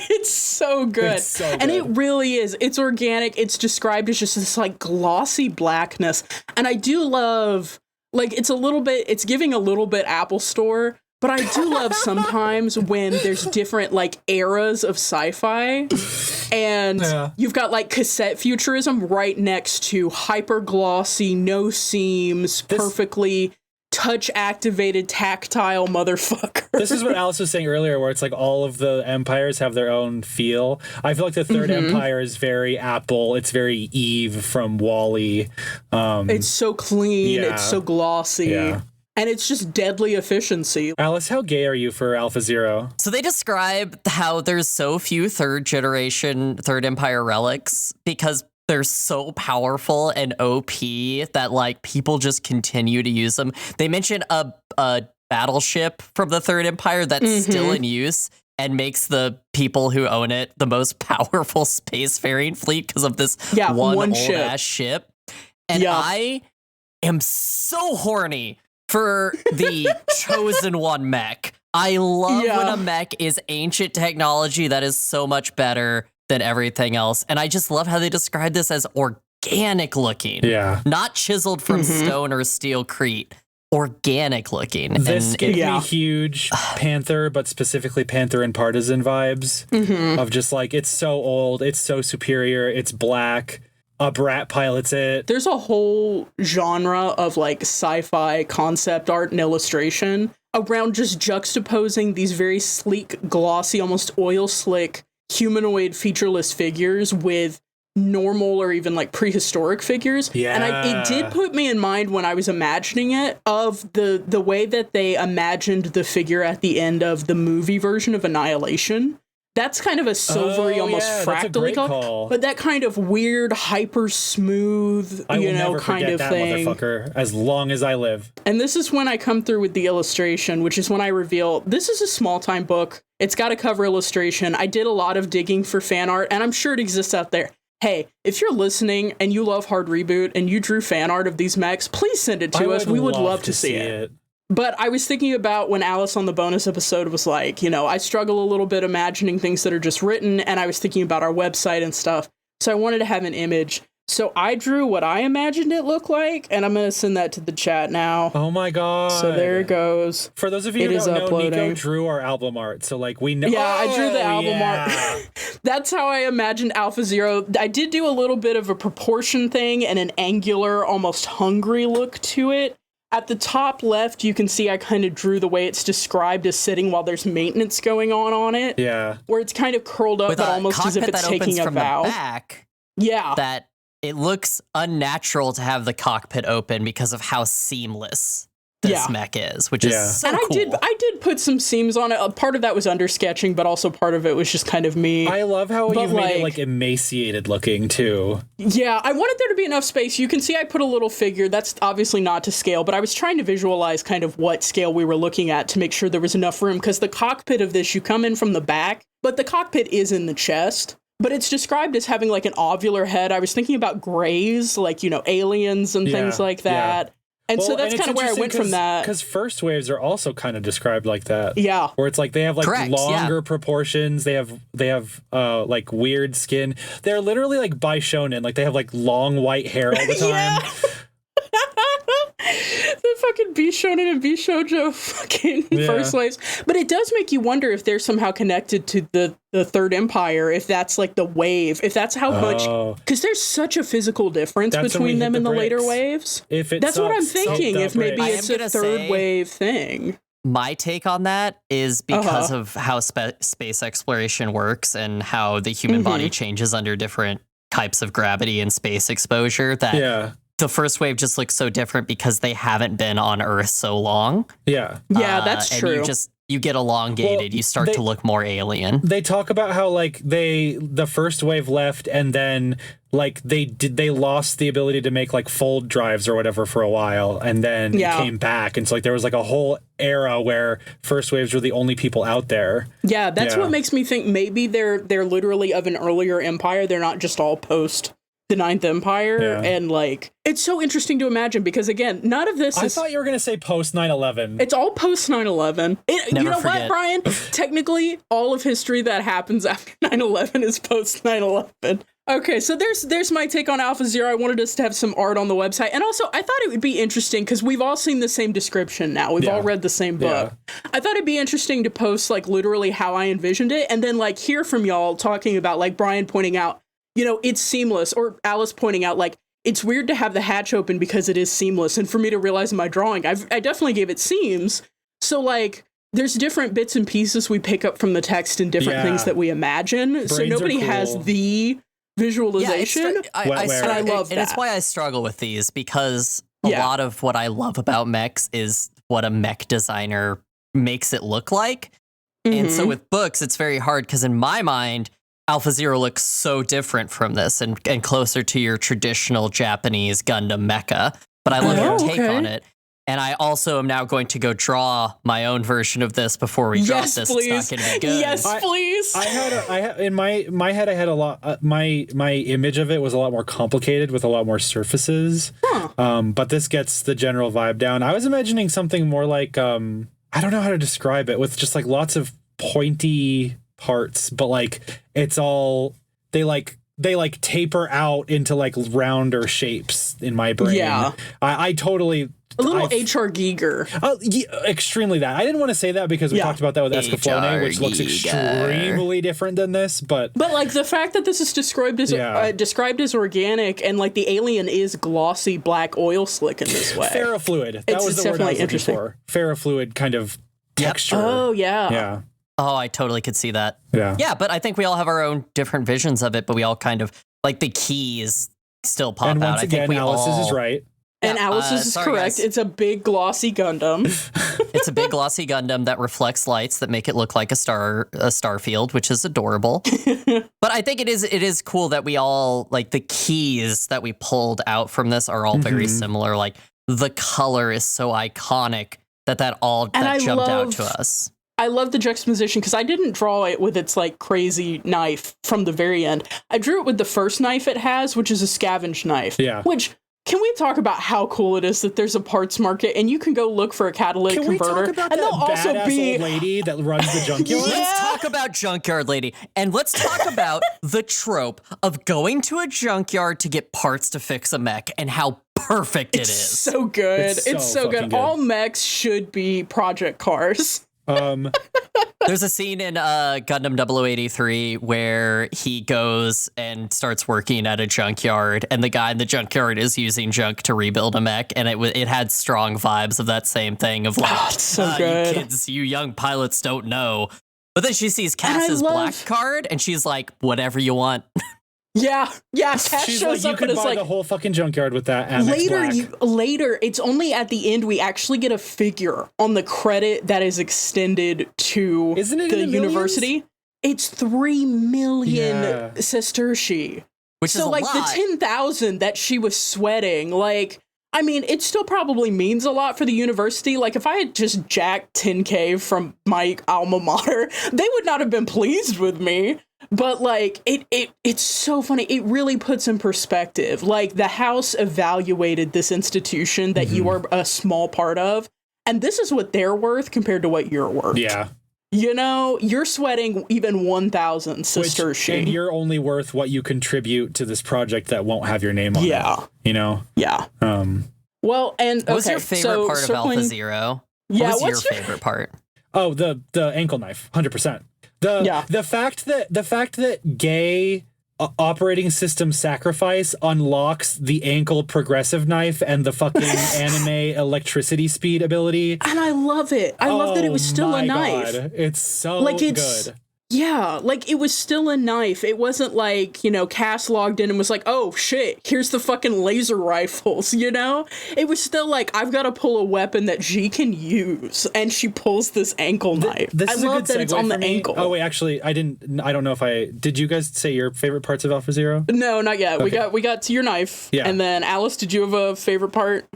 It's so good. And it really is. It's organic. It's described as just this like glossy blackness. And I do love Like, it's giving a little bit Apple Store, but I do love sometimes when there's different, like, eras of sci-fi, and you've got, like, cassette futurism right next to hyper glossy, no seams, perfectly touch-activated, tactile motherfucker. This is what Alice was saying earlier, where it's like all of the empires have their own feel. I feel like the Third Empire is very Apple. It's very Eve from WALL-E. It's so clean. It's so glossy. Yeah. And it's just deadly efficiency. Alice, how gay are you for Alpha Zero? So they describe how there's so few third Empire relics because they're so powerful and OP that, like, people just continue to use them. They mention a battleship from the Third Empire that's still in use and makes the people who own it the most powerful spacefaring fleet because of this one old-ass ship. And I am so horny for the Chosen One mech. I love when a mech is ancient technology that is so much better than everything else. And I just love how they describe this as organic looking. Yeah. Not chiseled from stone or steel-crete. Organic looking. This gave me huge Panther, but specifically Panther and Partisan vibes of just like, it's so old, it's so superior, it's black, a brat pilots it. There's a whole genre of like sci-fi concept art and illustration around just juxtaposing these very sleek, glossy, almost oil slick humanoid featureless figures with normal or even like prehistoric figures. And it did put me in mind when I was imagining it of the way that they imagined the figure at the end of the movie version of Annihilation. That's kind of a silvery, almost fractal color, but that kind of weird, hyper smooth, kind of that thing. Motherfucker as long as I live. And this is when I come through with the illustration, which is when I reveal this is a small time book. It's got a cover illustration. I did a lot of digging for fan art, and I'm sure it exists out there. Hey, if you're listening and you love Hard Reboot and you drew fan art of these mechs, please send it to us. We would love to see it. But I was thinking about when Alice on the bonus episode was like, I struggle a little bit imagining things that are just written, and I was thinking about our website and stuff. So I wanted to have an image. So I drew what I imagined it looked like, and I'm going to send that to the chat now. Oh my god. So there it goes. For those of you who don't know, Nico drew our album art, so like we know. Yeah, I drew the album art. That's how I imagined Alpha Zero. I did do a little bit of a proportion thing and an angular, almost hungry look to it. At the top left, you can see I kind of drew the way it's described as sitting while there's maintenance going on it. Yeah. Where it's kind of curled up, but almost as if it's taking a bow. Back, yeah. That it looks unnatural to have the cockpit open because of how seamless this mech is, which is so and cool. I did put some seams on it. Part of that was undersketching, but also part of it was just kind of me. I love how you made it like emaciated looking too. Yeah, I wanted there to be enough space. You can see I put a little figure. That's obviously not to scale, but I was trying to visualize kind of what scale we were looking at to make sure there was enough room, because the cockpit of this, you come in from the back, but the cockpit is in the chest. But it's described as having like an ovular head. I was thinking about Greys, like, aliens and things like that. And so that's kind of where I went from that. Because first waves are also kind of described like that. Yeah. Where it's like they have like longer proportions. They have like weird skin. They're literally like Bishonen. Like they have like long white hair all the time. The fucking Bishonen and Bishoujo fucking first waves. But it does make you wonder if they're somehow connected to the Third Empire, if that's like the wave, if that's how much, because there's such a physical difference between them and the later waves. That's what I'm thinking, if maybe it's a third wave thing. My take on that is because of how space exploration works and how the human body changes under different types of gravity and space exposure, that the first wave just looks so different because they haven't been on Earth so long. Yeah, that's true. And you get elongated. You start to look more alien. They talk about how like the first wave left, and then like they lost the ability to make like fold drives or whatever for a while, and then came back. And so like there was like a whole era where first waves were the only people out there. Yeah, that's what makes me think maybe they're literally of an earlier empire. They're not just all post the Ninth Empire, and like it's so interesting to imagine, because again, none of this I thought you were gonna say post 9/11. It's all post 9/11. You know what, Brian? Technically, all of history that happens after 9/11 is post 9/11. Okay, so there's my take on Alpha Zero. I wanted us to have some art on the website. And also, I thought it would be interesting because we've all seen the same description now. We've all read the same book. I thought it'd be interesting to post, like, literally how I envisioned it and then, like, hear from y'all talking about, like, Brian pointing out, you know, it's seamless, or Alice pointing out, like, it's weird to have the hatch open because it is seamless. And for me to realize in my drawing, I definitely gave it seams. So, like, there's different bits and pieces we pick up from the text and different things that we imagine. Brains so nobody has the visualization. I love that. And it's why I struggle with these, because a lot of what I love about mechs is what a mech designer makes it look like. And so with books, it's very hard because in my mind, Alpha Zero looks so different from this and closer to your traditional Japanese Gundam mecha. But I love your take on it. And I also am now going to go draw my own version of this before we drop this. Please. It's not going to be good. Yes, please. I had in my head I had a lot. My image of it was a lot more complicated with a lot more surfaces. But this gets the general vibe down. I was imagining something more like I don't know how to describe it, with just like lots of pointy parts, but like it's all they taper out into like rounder shapes in my brain. Yeah, I totally. A little H.R. Giger. Extremely that. I didn't want to say that because we talked about that with Escaflowne, which looks extremely different than this. But like the fact that this is described as organic, and like the alien is glossy black oil slick in this way. Ferrofluid. That was the word I was looking for. Ferrofluid kind of texture. Oh, yeah. Yeah. Oh, I totally could see that. Yeah. Yeah, but I think we all have our own different visions of it, but we all kind of, like, the keys still pop and out. Once again, I think Alice's is right. And Alice's is correct. Guys. It's a big glossy Gundam. It's a big glossy Gundam that reflects lights that make it look like a star field, which is adorable. But I think it is cool that we all, like, the keys that we pulled out from this are all very similar. Like, the color is so iconic that jumped out to us. I love the juxtaposition because I didn't draw it with its like crazy knife from the very end. I drew it with the first knife it has, which is a scavenge knife. Yeah. Which, can we talk about how cool it is that there's a parts market and you can go look for a catalytic converter? Can we talk about and that there'll also badass be old lady that runs the junkyard? Let's talk about Junkyard Lady. And let's talk about the trope of going to a junkyard to get parts to fix a mech and how perfect it is. So good. It's so good. All mechs should be project cars. There's a scene in Gundam 0083 where he goes and starts working at a junkyard, and the guy in the junkyard is using junk to rebuild a mech, and it had strong vibes of that same thing of like, good. You kids, you young pilots don't know. But then she sees Cass's black card, and she's like, whatever you want. Yeah, Cass She's shows like, up you and could is buy like, the whole fucking junkyard with that. Later, it's only at the end we actually get a figure on the credit that is extended to the university. It's 3 million sesterci. Which is a like lot. The 10,000 that she was sweating, like, I mean, it still probably means a lot for the university. Like, if I had just jacked 10K from my alma mater, they would not have been pleased with me. But, like, it's so funny. It really puts in perspective. Like, the house evaluated this institution that you are a small part of, and this is what they're worth compared to what you're worth. Yeah. You know, you're sweating even 1,000 sesterci. And you're only worth what you contribute to this project that won't have your name on it. You know? Yeah. Well, and what was your favorite part of Alpha Zero? What was your favorite part? Oh, the ankle knife, 100%. The fact that gay operating system sacrifice unlocks the ankle progressive knife and the fucking anime electricity speed ability. And I love it. I love that it was still a knife. God. It's so good. Yeah, like, it was still a knife. It wasn't like, you know, Cass logged in and was like, oh, shit, here's the fucking laser rifles, you know? It was still like, I've got to pull a weapon that she can use, and she pulls this ankle knife. This is I love a good that it's on the ankle. Oh, wait, actually, I don't know if did you guys say your favorite parts of Alpha Zero? No, not yet. Okay. We got to your knife. Yeah. And then, Alice, did you have a favorite part?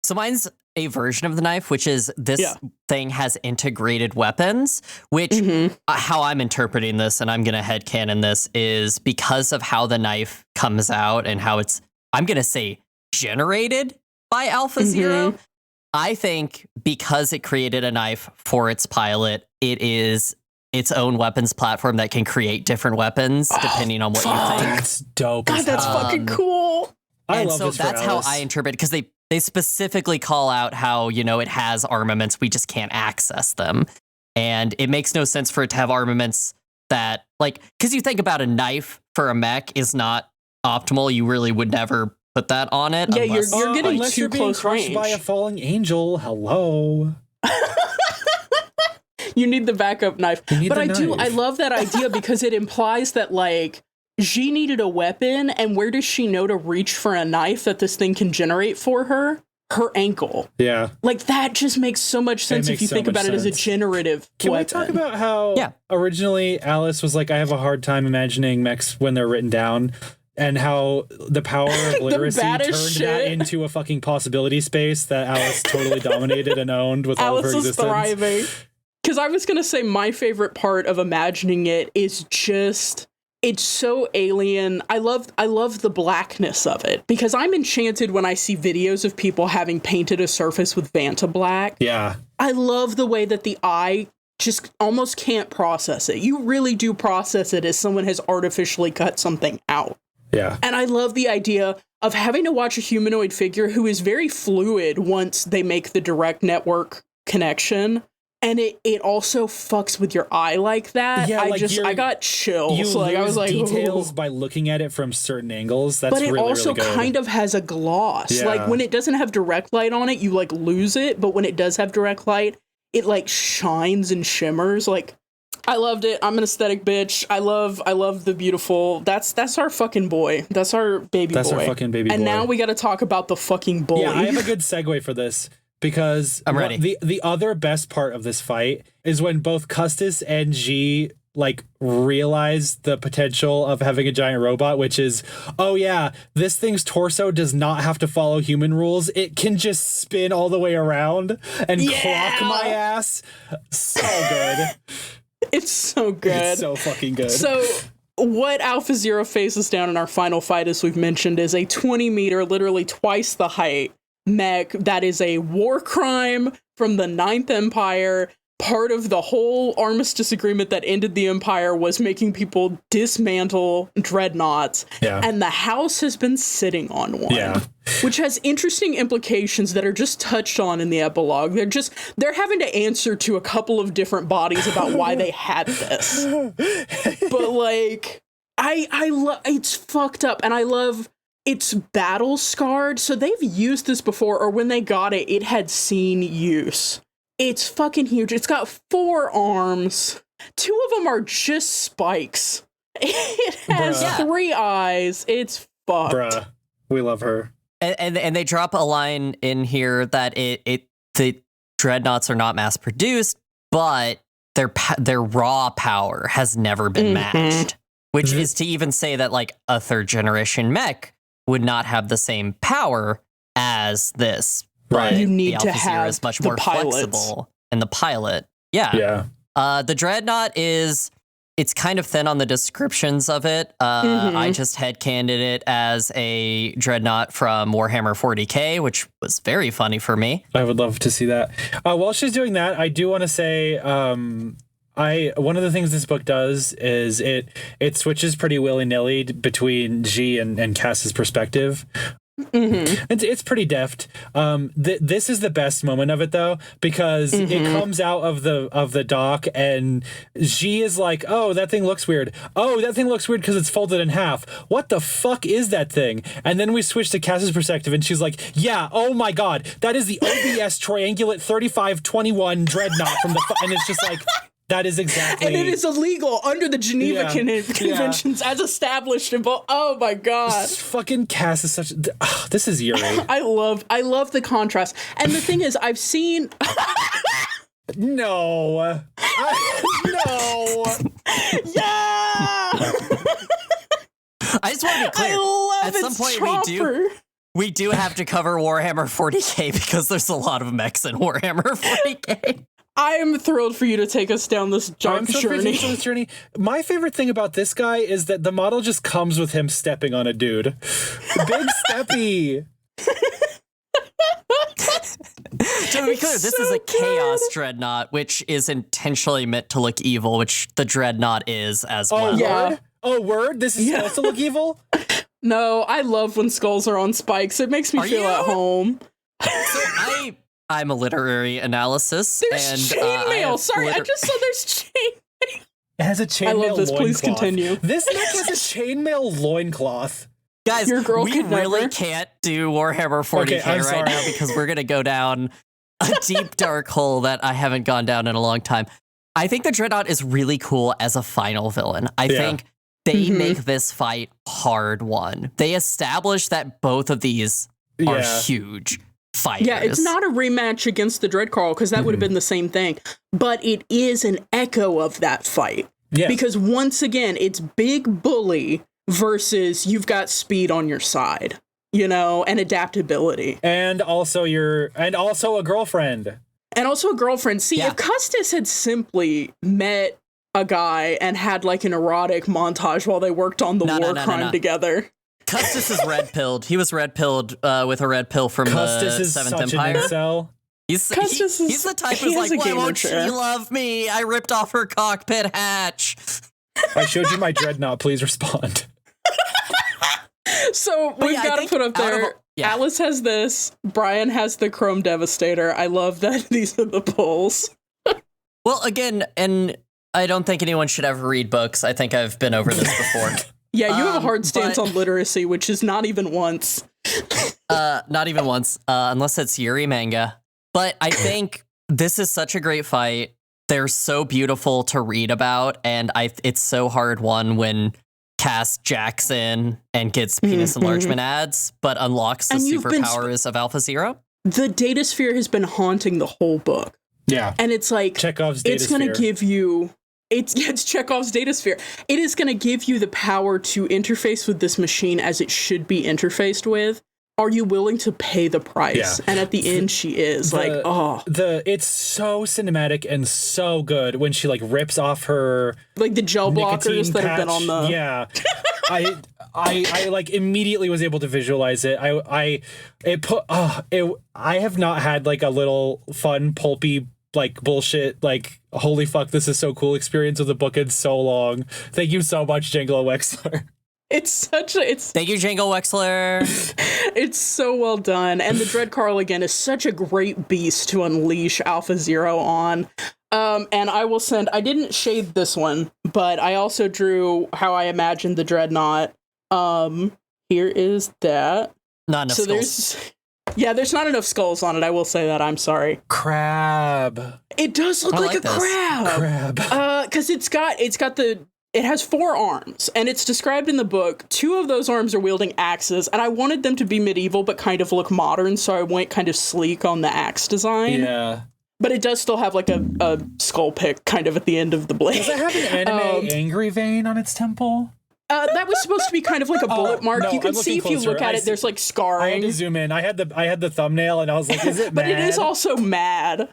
So mine's a version of the knife, which is this thing has integrated weapons, which how I'm interpreting this, and I'm going to headcanon this, is because of how the knife comes out and how it's, I'm going to say, generated by Alpha Zero. I think because it created a knife for its pilot, it is its own weapons platform that can create different weapons depending on what you think. That's dope. God, that's fucking cool. I And love so this for that's how Alice. I interpret it, because they specifically call out how, it has armaments, we just can't access them. And it makes no sense for it to have armaments that, because you think about a knife for a mech is not optimal. You really would never put that on it. Yeah, unless, you're getting unless too you're being close crushed range. by a falling angel. Hello. You need the backup knife. You need But the I knife. love that idea because it implies that, she needed a weapon, and where does she know to reach for a knife that this thing can generate for her? Her ankle. Yeah. That just makes so much sense if makes you so think much about it as a sense. generative Can weapon. we talk about how originally Alice was like, I have a hard time imagining mechs when they're written down, and how the power of literacy turned baddest that shit. into a fucking possibility space that Alice totally dominated and owned with all of Alice her is existence. thriving. Because I was going to say my favorite part of imagining it is just, it's so alien. I love the blackness of it, because I'm enchanted when I see videos of people having painted a surface with Vanta black. Yeah. I love the way that the eye just almost can't process it. You really do process it as someone has artificially cut something out. Yeah. And I love the idea of having to watch a humanoid figure who is very fluid once they make the direct network connection. And it also fucks with your eye like that. Yeah, I got chills. You I was like, details ooh. by looking at it from certain angles. That's But it really, also really good. kind of has a gloss. Yeah. When it doesn't have direct light on it, you lose it. But when it does have direct light, it shines and shimmers. I loved it. I'm an aesthetic bitch. I love the beautiful. That's our fucking boy. That's our baby boy. That's our fucking baby boy. And now we got to talk about the fucking bully. Yeah, I have a good segue for this. Because I'm ready. The other best part of this fight is when both Custis and G realize the potential of having a giant robot, which is, oh yeah, this thing's torso does not have to follow human rules. It can just spin all the way around and clock my ass. So good. It's so good. It's so fucking good. So what Alpha Zero faces down in our final fight, as we've mentioned, is a 20-meter, literally twice the height mech that is a war crime from the Ninth Empire. Part of the whole armistice agreement that ended the Empire was making people dismantle dreadnoughts. Yeah. And the House has been sitting on one. Yeah. Which has interesting implications that are just touched on in the epilogue. They're having to answer to a couple of different bodies about why they had this. But I love, it's fucked up, and I love it's battle scarred. So they've used this before, or when they got it, it had seen use. It's fucking huge. It's got 4 arms. 2 of them are just spikes. It has Bruh. 3 eyes. It's fucked. Bruh, we love her. And they drop a line in here that the dreadnoughts are not mass produced, but their raw power has never been matched. Which is to even say that a 3rd generation mech would not have the same power as this. Right. But You need the to Alpha Zero have is much the more pilots. flexible, and the pilot, Yeah. the dreadnought it's kind of thin on the descriptions of it. I just headcanoned it as a dreadnought from Warhammer 40k, which was very funny for me. I would love to see that. While she's doing that, I do want to say, one of the things this book does is it switches pretty willy-nilly between G and Cass's perspective. It's pretty deft. This is the best moment of it though, because it comes out of the dock and G is like, oh, that thing looks weird. Oh, that thing looks weird because it's folded in half. What the fuck is that thing? And then we switch to Cass's perspective and she's like, yeah, oh my god, that is the OBS Triangulate 3521 Dreadnought from the and it's just like, that is exactly. And it is illegal under the Geneva Conventions as established in both. Oh my god. Fucking Cass is such. This is Yuri. I love the contrast. And the thing is, I've seen. No. No. Yeah. I just want to be clear. I love At its some point chopper. we do have to cover Warhammer 40k because there's a lot of mechs in Warhammer 40k. I am thrilled for you to take us down this dark I'm so journey. crazy on this journey. My favorite thing about this guy is that the model just comes with him stepping on a dude. Big steppy. To be clear, this is a chaos dreadnought, which is intentionally meant to look evil, which the dreadnought is as well. yeah. Word? Oh, word? This is supposed to look evil? No, I love when skulls are on spikes. It makes me Are feel you? at home. So I'm a literary analysis. There's and chainmail. Sorry, I just saw there's chainmail. It has a chainmail I love this. Please loincloth. continue. This neck has a chainmail loincloth. Guys, Your girl we could really never. can't do Warhammer 40k Okay, I'm right sorry. now because we're going to go down a deep, dark hole that I haven't gone down in a long time. I think the Dreadnought is really cool as a final villain. I think they make this fight hard won. They establish that both of these are huge fighters. Yeah, it's not a rematch against the Dreadcarl because that would have been the same thing. But it is an echo of that fight. Yeah. Because once again, it's big bully versus you've got speed on your side, you know, and adaptability. And also a girlfriend. And also a girlfriend. See, if Custis had simply met a guy and had like an erotic montage while they worked on the war crime together. Custis is red-pilled. He was red-pilled with a red pill from Custis the is Seventh such Empire. an incel. He's the type he who's has like, a why won't she gamer chair." love me? I ripped off her cockpit hatch. I showed you my dreadnought. Please respond. So we've yeah, I got to think put up out of there. all- yeah. Alice has this. Brian has the Chrome Devastator. I love that these are the pulls. Well, again, and I don't think anyone should ever read books. I think I've been over this before. Yeah, you have a hard stance but- on literacy, which is not even once. Not even once, unless it's Yuri manga. But I think this is such a great fight. They're so beautiful to read about, and it's so hard won when Cass jacks in and gets penis enlargement ads, but unlocks the And you've been superpowers of Alpha Zero. The data sphere has been haunting the whole book. Yeah. And it's like, Chekhov's it's going to datasphere. give you, it's Chekhov's data sphere. It is going to give you the power to interface with this machine as it should be interfaced with. Are you willing to pay the price? Yeah. And at the end, she is it's so cinematic and so good when she like rips off her like the gel blockers nicotine that have been patch. on the. Yeah. I like immediately was able to visualize it. I have not had like a little fun pulpy like bullshit like holy fuck this is so cool experience with a book in so long. Thank you so much, Django Wexler. Thank you, Django Wexler. It's so well done. And the Dreadcarl, again, is such a great beast to unleash Alpha Zero on. And I didn't shade this one, but I also drew how I imagined the Dreadnought. Here is that. Not enough skulls. There's not enough skulls on it. I will say that. I'm sorry. Crab. It does look I like like a this. crab. Because it has 4 arms, and it's described in the book. 2 of those arms are wielding axes, and I wanted them to be medieval but kind of look modern, so I went kind of sleek on the axe design. Yeah. But it does still have like a skull pick kind of at the end of the blade. Does it have an anime angry vein on its temple? That was supposed to be kind of like a bullet mark. no, You can I'm see if looking you look closer. at I it, there's like I had scarring. to zoom in. I had the thumbnail and I was like, is it But mad? it is also mad.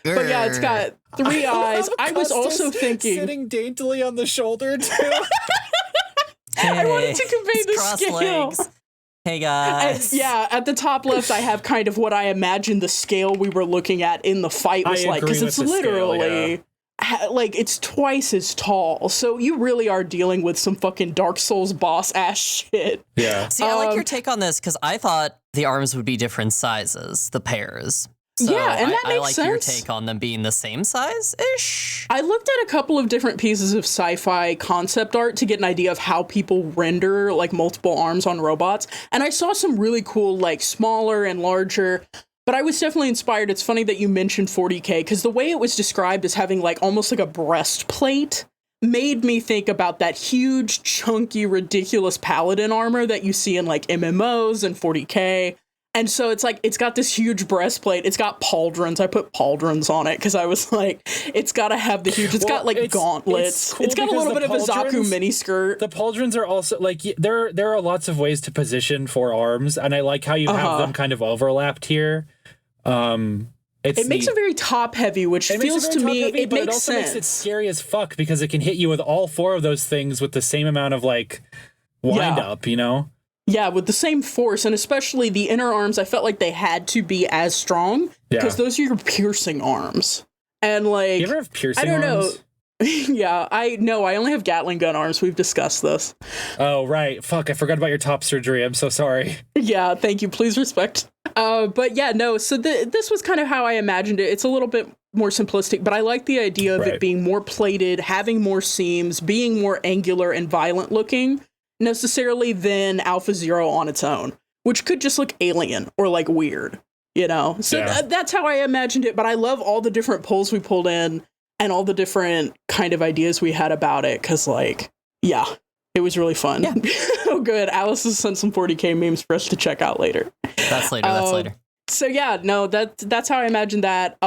But yeah, it's got 3 eyes. I was also thinking. Sitting daintily on the shoulder too. I wanted to convey the Cross scale. legs. Hey guys. At the top left, I have kind of what I imagined the scale we were looking at in the fight was I like, because agree it's with the scale, literally like it's twice as tall. So you really are dealing with some fucking Dark Souls boss ass shit. Yeah. See, I like your take on this because I thought the arms would be different sizes, the pairs. So Yeah, and that I makes like sense. your take on them being the same size-ish. I looked at a couple of different pieces of sci-fi concept art to get an idea of how people render like multiple arms on robots, and I saw some really cool like smaller and larger. But I was definitely inspired. It's funny that you mentioned 40K because the way it was described as having like almost like a breastplate made me think about that huge, chunky, ridiculous paladin armor that you see in like MMOs and 40K. And so it's like, it's got this huge breastplate. It's got pauldrons. I put pauldrons on it because I was like, it's got to have the huge, it's got like gauntlets. It's Got a cool little bit of a because Zaku the miniskirt. The pauldrons are also like there are lots of ways to position 4 arms, and I like how you have them kind of overlapped here. It makes it very top heavy, which feels to me, it but makes it also sense. makes it scary as fuck because it can hit you with all 4 of those things with the same amount of like wind up, you know? Yeah, with the same force, and especially the inner arms, I felt like they had to be as strong because those are your piercing arms. And like, you ever have piercing I don't arms? know. Yeah, I only have Gatling gun arms. We've discussed this. Oh, right. Fuck, I forgot about your top surgery. I'm so sorry. Yeah, thank you. Please respect. But yeah, no, so this was kind of how I imagined it. It's a little bit more simplistic, but I like the idea of it being more plated, having more seams, being more angular and violent looking necessarily than Alpha Zero on its own, which could just look alien or like weird, you know? So that's how I imagined it. But I love all the different pulls we pulled in and all the different kind of ideas we had about it. Cause like, yeah, it was really fun. Yeah. Oh, good. Alice has sent some 40K memes for us to check out later. That's later. So yeah, no, that's how I imagined that.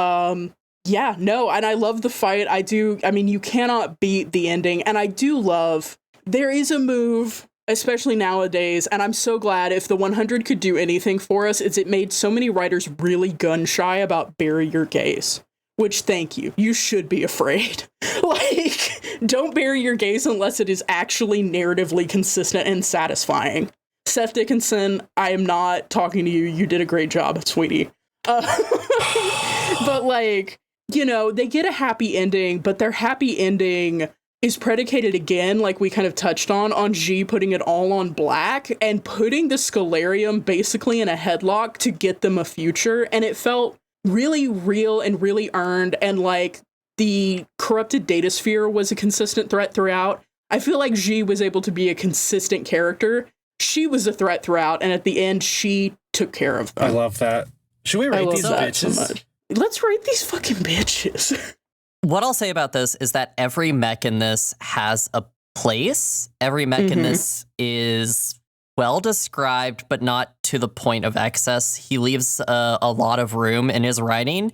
Yeah, no, and I love the fight. I mean, you cannot beat the ending. And I do love, there is a move, especially nowadays, and I'm so glad if the 100 could do anything for us, is it made so many writers really gun shy about bury your gaze. Which, thank you. You should be afraid. Like, don't bury your gaze unless it is actually narratively consistent and satisfying. Seth Dickinson, I am not talking to you. You did a great job, sweetie. But like, you know, they get a happy ending, but their happy ending is predicated again, like we kind of touched on G putting it all on black and putting the Scalarium basically in a headlock to get them a future. And it felt really real and really earned. And like the corrupted data sphere was a consistent threat throughout. I feel like G was able to be a consistent character. She was a threat throughout. And at the end, she took care of them. I love that. Should we rate these bitches? So much. Let's rate these fucking bitches. What I'll say about this is that every mech in this has a place. Every mech in this is well described, but not to the point of excess. He leaves a lot of room in his writing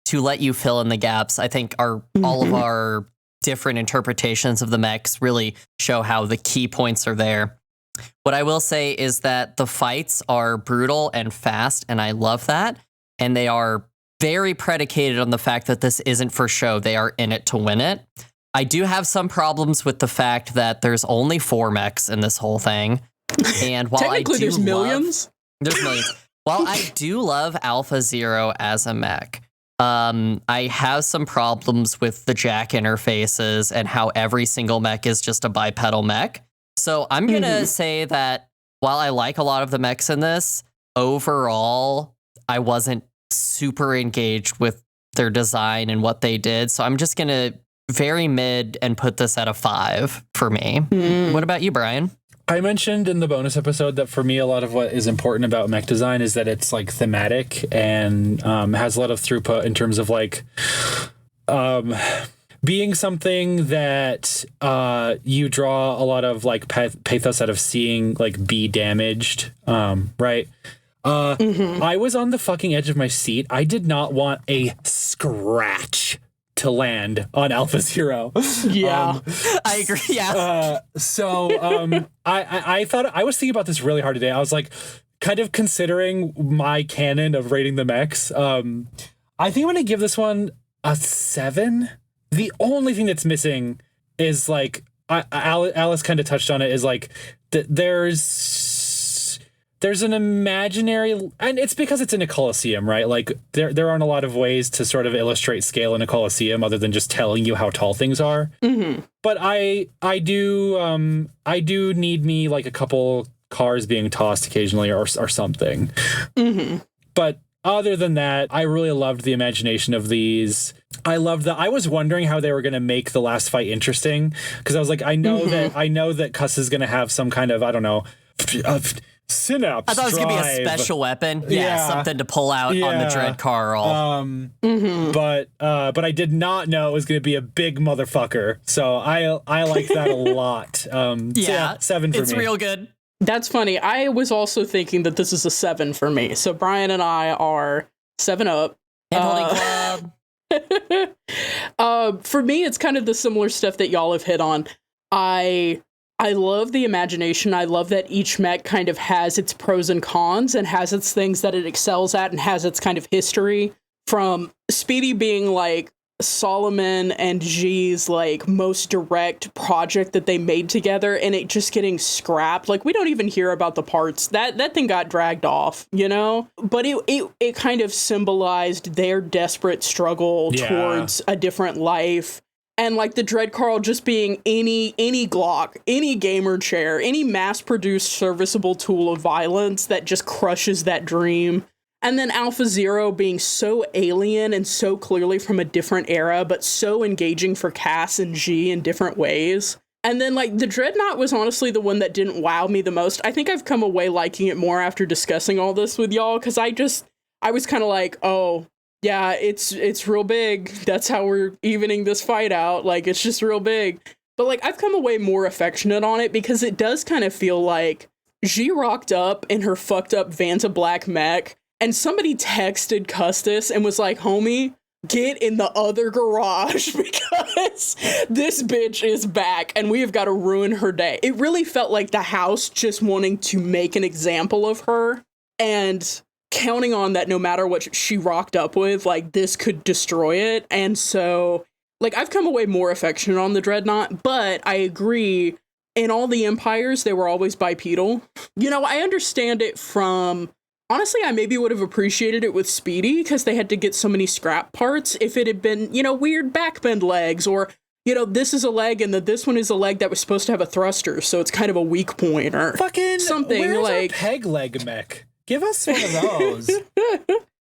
to let you fill in the gaps. I think all of our different interpretations of the mechs really show how the key points are there. What I will say is that the fights are brutal and fast, and I love that. And they are very predicated on the fact that this isn't for show. They are in it to win it. I do have some problems with the fact that there's only 4 mechs in this whole thing. And while technically there's millions. There's millions. While I do love Alpha Zero as a mech, I have some problems with the jack interfaces and how every single mech is just a bipedal mech. So I'm going to say that while I like a lot of the mechs in this, overall, I wasn't super engaged with their design and what they did. So I'm just going to very mid and put this at a 5 for me. What about you, Brian? I mentioned in the bonus episode that for me, a lot of what is important about mech design is that it's like thematic and has a lot of throughput in terms of like being something that you draw a lot of like pathos out of seeing like be damaged, right? I was on the fucking edge of my seat. I did not want a scratch to land on Alpha Zero. Yeah, I agree. Yeah. I thought I was thinking about this really hard today. I was like, kind of considering my canon of rating the mechs. I think I'm going to give this one a 7. The only thing that's missing is like Alice kind of touched on it. Is like there's an imaginary, and it's because it's in a Colosseum, right? Like there aren't a lot of ways to sort of illustrate scale in a Colosseum other than just telling you how tall things are. But I do need me like a couple cars being tossed occasionally or something. But other than that, I really loved the imagination of these. I loved that. I was wondering how they were going to make the last fight interesting because I was like, I know that Cuss is going to have some kind of, I don't know, synapse. I thought it was going to be a special weapon. Yeah, something to pull out on the Dread Carl. But I did not know it was going to be a big motherfucker. So I like that a lot. So 7 for me. It's real good. That's funny. I was also thinking that this is a 7 for me. So Brian and I are 7 up. Handholding club. For me, it's kind of the similar stuff that y'all have hit on. I love the imagination. I love that each mech kind of has its pros and cons and has its things that it excels at and has its kind of history, from Speedy being like Solomon and G's like most direct project that they made together, and it just getting scrapped. Like, we don't even hear about the parts. That thing got dragged off, you know? But it kind of symbolized their desperate struggle towards a different life. And like the Dread Carl just being any Glock, any gamer chair, any mass-produced serviceable tool of violence that just crushes that dream. And then Alpha Zero being so alien and so clearly from a different era, but so engaging for Cass and G in different ways. And then like the Dreadnought was honestly the one that didn't wow me the most. I think I've come away liking it more after discussing all this with y'all, because I was kind of like, oh, yeah, it's real big. That's how we're evening this fight out. Like, it's just real big. But like, I've come away more affectionate on it because it does kind of feel like G rocked up in her fucked up Vanta Black mech, and somebody texted Custis and was like, homie, get in the other garage because this bitch is back and we have got to ruin her day. It really felt like the house just wanting to make an example of her and counting on that no matter what she rocked up with, like, this could destroy it. And so, like, I've come away more affectionate on the Dreadnought, but I agree, in all the Empires, they were always bipedal. You know, I understand it from... Honestly, I maybe would have appreciated it with Speedy because they had to get so many scrap parts. If it had been, you know, weird backbend legs, or, you know, this is a leg and this one is a leg that was supposed to have a thruster, so it's kind of a weak point, or fucking something. Where's like our peg leg mech? Give us one of those.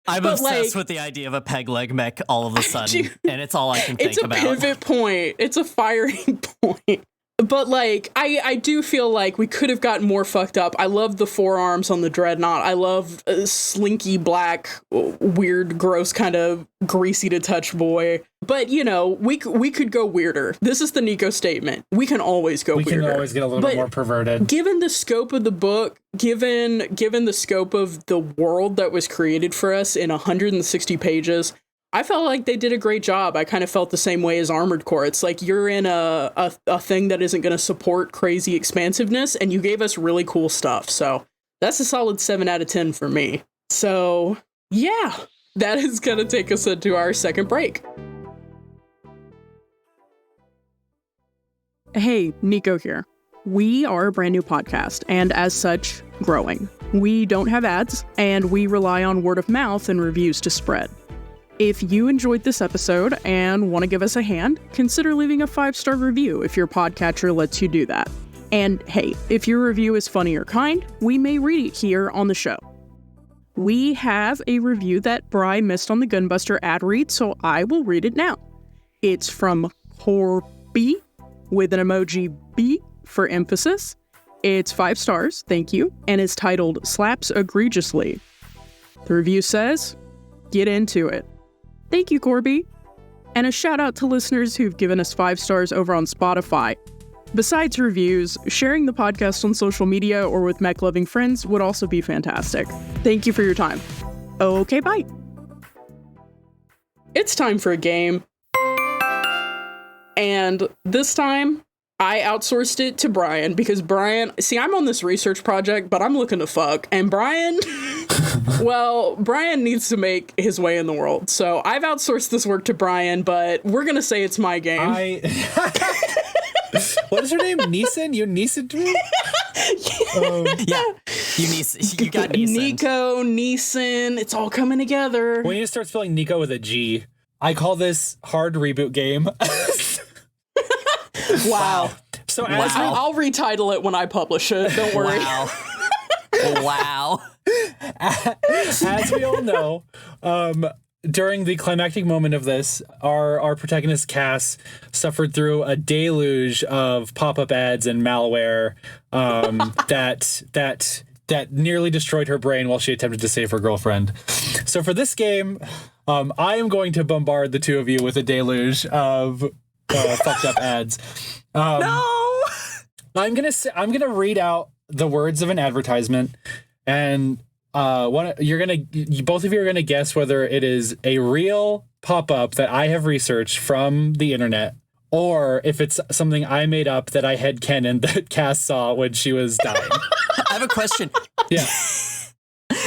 I'm obsessed with the idea of a peg leg mech all of a sudden, and it's all I can think about. It's a pivot point. It's a firing point. But, like, I do feel like we could have gotten more fucked up. I love the forearms on the Dreadnought. I love slinky black, weird, gross, kind of greasy to touch boy. But, you know, we could go weirder. This is the Nico statement. We can always go weirder. We can always get a little bit more perverted. Given the scope of the book, given the scope of the world that was created for us in 160 pages, I felt like they did a great job. I kind of felt the same way as Armored Core. It's like you're in a thing that isn't going to support crazy expansiveness, and you gave us really cool stuff. So that's a solid 7 out of 10 for me. So yeah, that is going to take us into our second break. Hey, Nico here. We are a brand new podcast, and as such, growing. We don't have ads, and we rely on word of mouth and reviews to spread. If you enjoyed this episode and want to give us a hand, consider leaving a 5-star review if your podcatcher lets you do that. And hey, if your review is funny or kind, we may read it here on the show. We have a review that Bri missed on the Gunbuster ad read, so I will read it now. It's from Corby with an emoji B for emphasis. It's 5 stars, thank you, and is titled Slaps Egregiously. The review says, get into it. Thank you, Corby. And a shout out to listeners who've given us 5 stars over on Spotify. Besides reviews, sharing the podcast on social media or with mech-loving friends would also be fantastic. Thank you for your time. Okay, bye. It's time for a game. And this time, I outsourced it to Brian because Brian, see, I'm on this research project, but I'm looking to fuck. And Brian, well, Brian needs to make his way in the world. So I've outsourced this work to Brian, but we're going to say it's my game. What is her name? Neeson? You Neeson to me? Yeah, you got Neeson. Nico, Neeson, it's all coming together. We need to start spelling Nico with a G. I call this Hard Reboot game. Wow. So I'll retitle it when I publish it. Don't worry. Wow. As we all know, during the climactic moment of this, our protagonist Cass suffered through a deluge of pop-up ads and malware that nearly destroyed her brain while she attempted to save her girlfriend. So for this game, I am going to bombard the two of you with a deluge of fucked up ads. No! I'm gonna read out the words of an advertisement, and both of you are gonna guess whether it is a real pop-up that I have researched from the internet, or if it's something I made up that I headcanon that Cass saw when she was dying. I have a question. Yeah.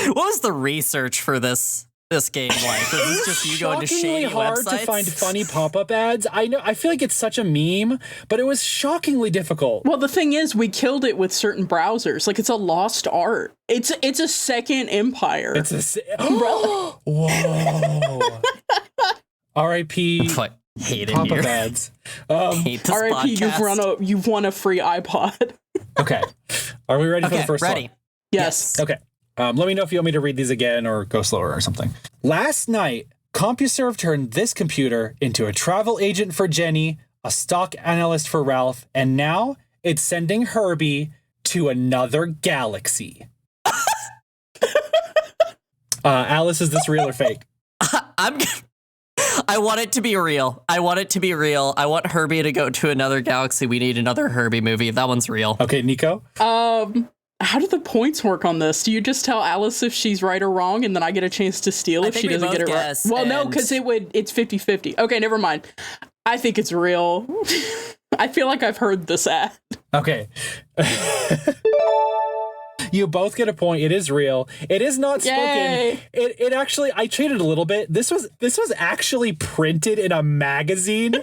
What was the research for this this game like? Is this just you going to shockingly shady hard websites? to find funny pop-up ads. I know. I feel like it's such a meme, but it was shockingly difficult. Well, the thing is, we killed it with certain browsers. Like, it's a lost art. It's a second empire. Whoa. R.I.P. Hate it pop-up here. ads. Hate this R.I.P. podcast. You've won a free iPod. Okay. Are we ready for the Okay, first ready. one? Yes. Okay. Let me know if you want me to read these again or go slower or something. Last night, CompuServe turned this computer into a travel agent for Jenny, a stock analyst for Ralph, and now it's sending Herbie to another galaxy. Alice, is this real or fake? I want it to be real. I want it to be real. I want Herbie to go to another galaxy. We need another Herbie movie. That one's real. Okay, Nico? How do the points work on this? Do you just tell Alice if she's right or wrong, and then I get a chance to steal if she doesn't get it right? Well, no, because it's 50-50. Okay, never mind. I think it's real. I feel like I've heard this ad. Okay. You both get a point. It is real. It is not spoken. Yay. It actually, I cheated a little bit. This was actually printed in a magazine.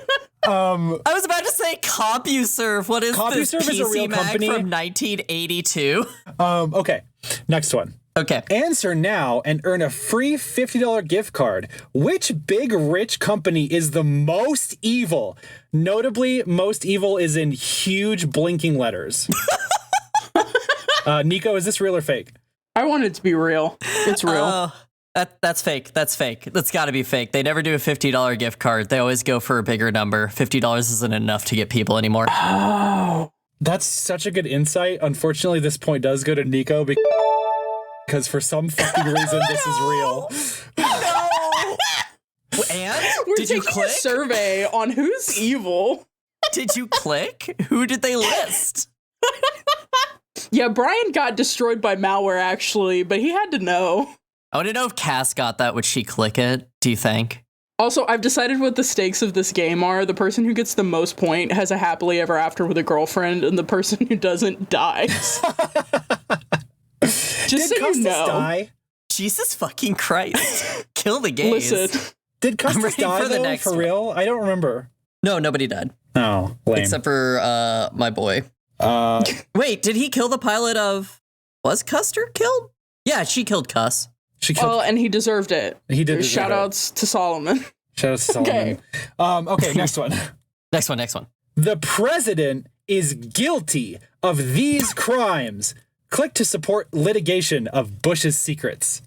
I was about to say CompuServe. What is CompuServe this is a PC real Mag company. from 1982? Okay. Next one. Okay. Answer now and earn a free $50 gift card. Which big rich company is the most evil? Notably, most evil is in huge blinking letters. Nico, is this real or fake? I want it to be real. It's real. That's fake. That's fake. That's got to be fake. They never do a $50 gift card. They always go for a bigger number. $50 isn't enough to get people anymore. Oh. That's such a good insight. Unfortunately, this point does go to Nico because for some fucking reason, this is real. And We're did you taking a click? survey on who's evil. Did you click? Who did they list? Yeah, Brian got destroyed by malware, actually, but he had to know. I want to know if Cass got that. Would she click it? Do you think? Also, I've decided what the stakes of this game are. The person who gets the most point has a happily ever after with a girlfriend, and the person who doesn't dies. Just so you know. Die? Jesus fucking Christ. Kill the gays. Listen, Did Custis ready die for the though, next for one. real? I don't remember. No, nobody died. Oh, lame. Except for my boy. Wait, did he kill the pilot of... Was Custer killed? Yeah, she killed Cuss. She killed. well, and he deserved it. He did. deserve Shout it. outs to Solomon. Shout out to Solomon. Okay, next one. Next one. The president is guilty of these crimes. Click to support litigation of Bush's secrets.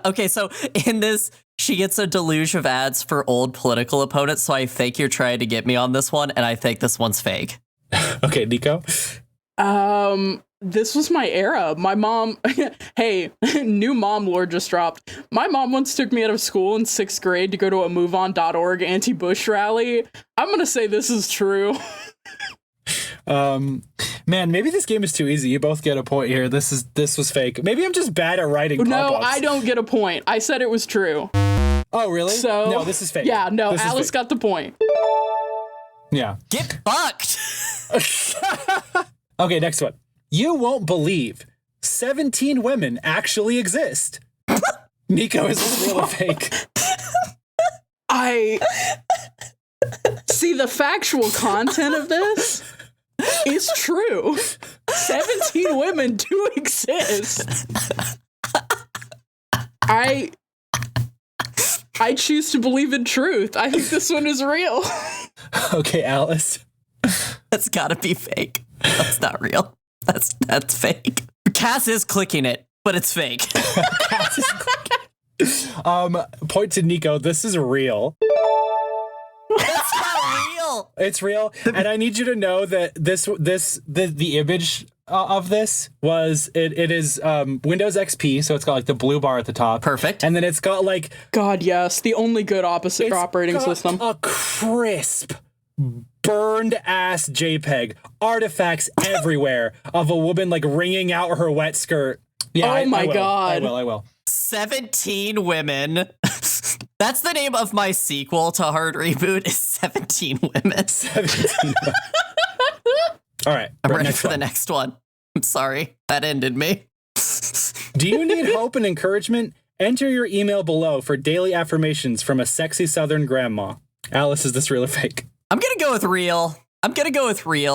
Okay, so in this, she gets a deluge of ads for old political opponents, so I think you're trying to get me on this one, and I think this one's fake. Okay, Nico. This was my era. My mom, hey, new mom lore just dropped. My mom once took me out of school in 6th grade to go to a MoveOn.org anti-Bush rally. I'm gonna say this is true. Man, maybe this game is too easy. You both get a point here. This was fake. Maybe I'm just bad at writing No, pop-ups. I don't get a point. I said it was true. Oh, really? So no, this is fake. Yeah, no, This is Alice fake. got the point. Yeah. Get fucked! Okay, next one. You won't believe 17 women actually exist. Nico, is this real or fake? I see the factual content of this is true. 17 women do exist. I choose to believe in truth. I think this one is real. Okay, Alice. That's gotta be fake. That's not real. That's fake. Cass is clicking it, but it's fake. Point to Nico. This is real. That's not real. It's real, and I need you to know that the image of this was it is Windows XP, so it's got like the blue bar at the top. Perfect. And then it's got like God, yes, the only good opposite operating system. a crisp, burned ass JPEG, artifacts everywhere of a woman like wringing out her wet skirt. Yeah, Oh my I will. God. I will. 17 women. That's the name of my sequel to Hard Reboot is 17 women. 17. All right, I'm ready next for one. the next one. I'm sorry. That ended me. Do you need hope and encouragement? Enter your email below for daily affirmations from a sexy Southern grandma. Alice, is this real or fake? I'm going to go with real.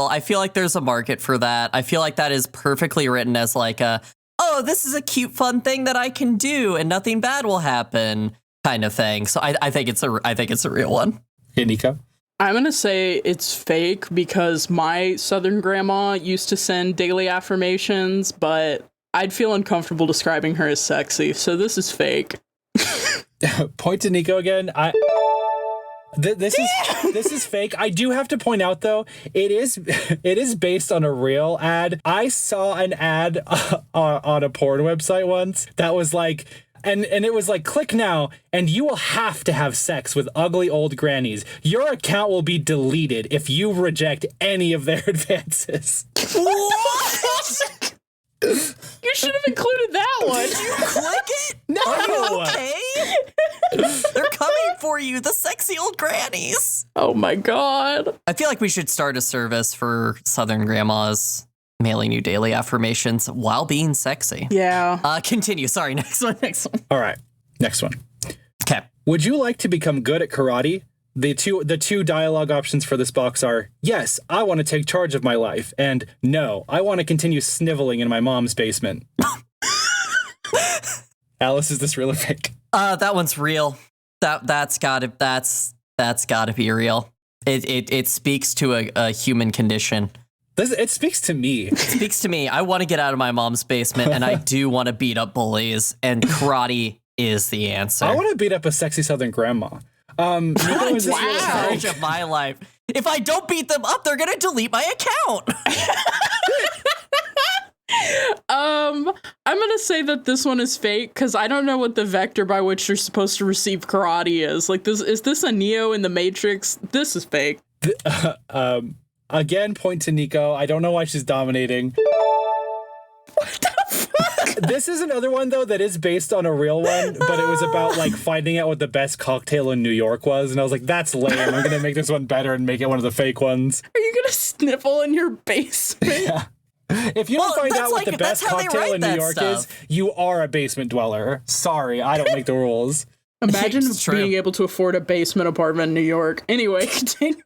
I feel like there's a market for that. I feel like that is perfectly written as like oh, this is a cute, fun thing that I can do and nothing bad will happen kind of thing. So I think it's a real one. Hey, Nico? I'm going to say it's fake because my Southern grandma used to send daily affirmations, but I'd feel uncomfortable describing her as sexy. So this is fake. Point to Nico again. This is fake. I do have to point out though, it is based on a real ad. I saw an ad on a porn website once that was like, and it was like, click now and you will have to have sex with ugly old grannies. Your account will be deleted if you reject any of their advances. What? You should have included that one. Did you click it? No. Are you okay? They're coming for you, the sexy old grannies. Oh my God. I feel like we should start a service for Southern grandmas mailing you daily affirmations while being sexy. Yeah. Continue. Sorry, next one. All right, next one. Okay. Would you like to become good at karate? The two dialogue options for this box are, yes, I want to take charge of my life, and no, I want to continue sniveling in my mom's basement. Alice, is this real or fake? That one's real. That's gotta be real. It speaks to a human condition. It speaks to me. It speaks to me. I want to get out of my mom's basement, and I do want to beat up bullies, and karate is the answer. I want to beat up a sexy Southern grandma. Nico, is this real or Charge fake? of my life. If I don't beat them up, they're gonna delete my account. I'm gonna say that this one is fake because I don't know what the vector by which you're supposed to receive karate is. Like, is this a Neo in the Matrix? This is fake. Again, point to Nico. I don't know why she's dominating. What the fuck? This is another one, though, that is based on a real one, but it was about, like, finding out what the best cocktail in New York was, and I was like, that's lame. I'm gonna make this one better and make it one of the fake ones. Are you gonna sniffle in your basement? Yeah. If you don't find out what the best cocktail in New York is, you are a basement dweller. Sorry, I don't make the rules. Imagine It's true. being able to afford a basement apartment in New York. Anyway, continue.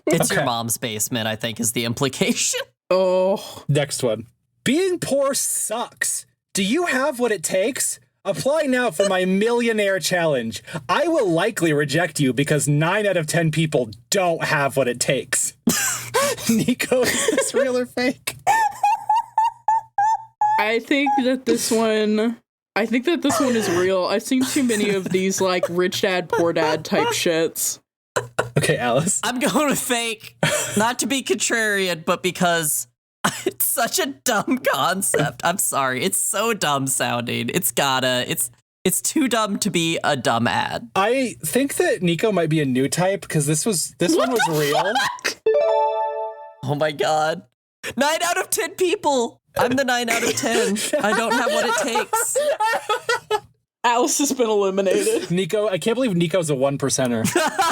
It's your mom's basement, I think, is the implication. Oh. Next one. Being poor sucks. Do you have what it takes? Apply now for my millionaire challenge. I will likely reject you because 9 out of 10 people don't have what it takes. Nico, is this real or fake? I think that this one is real. I've seen too many of these like rich dad, poor dad type shits. Okay, Alice. I'm going with fake. Not to be contrarian, but because it's such a dumb concept. I'm sorry. It's so dumb sounding. It's too dumb to be a dumb ad. I think that Nico might be a new type because this one was real. Oh my God. 9 out of 10 people. I'm the 9 out of 10. I don't have what it takes. Alice has been eliminated. Nico, I can't believe Nico's a 1%er.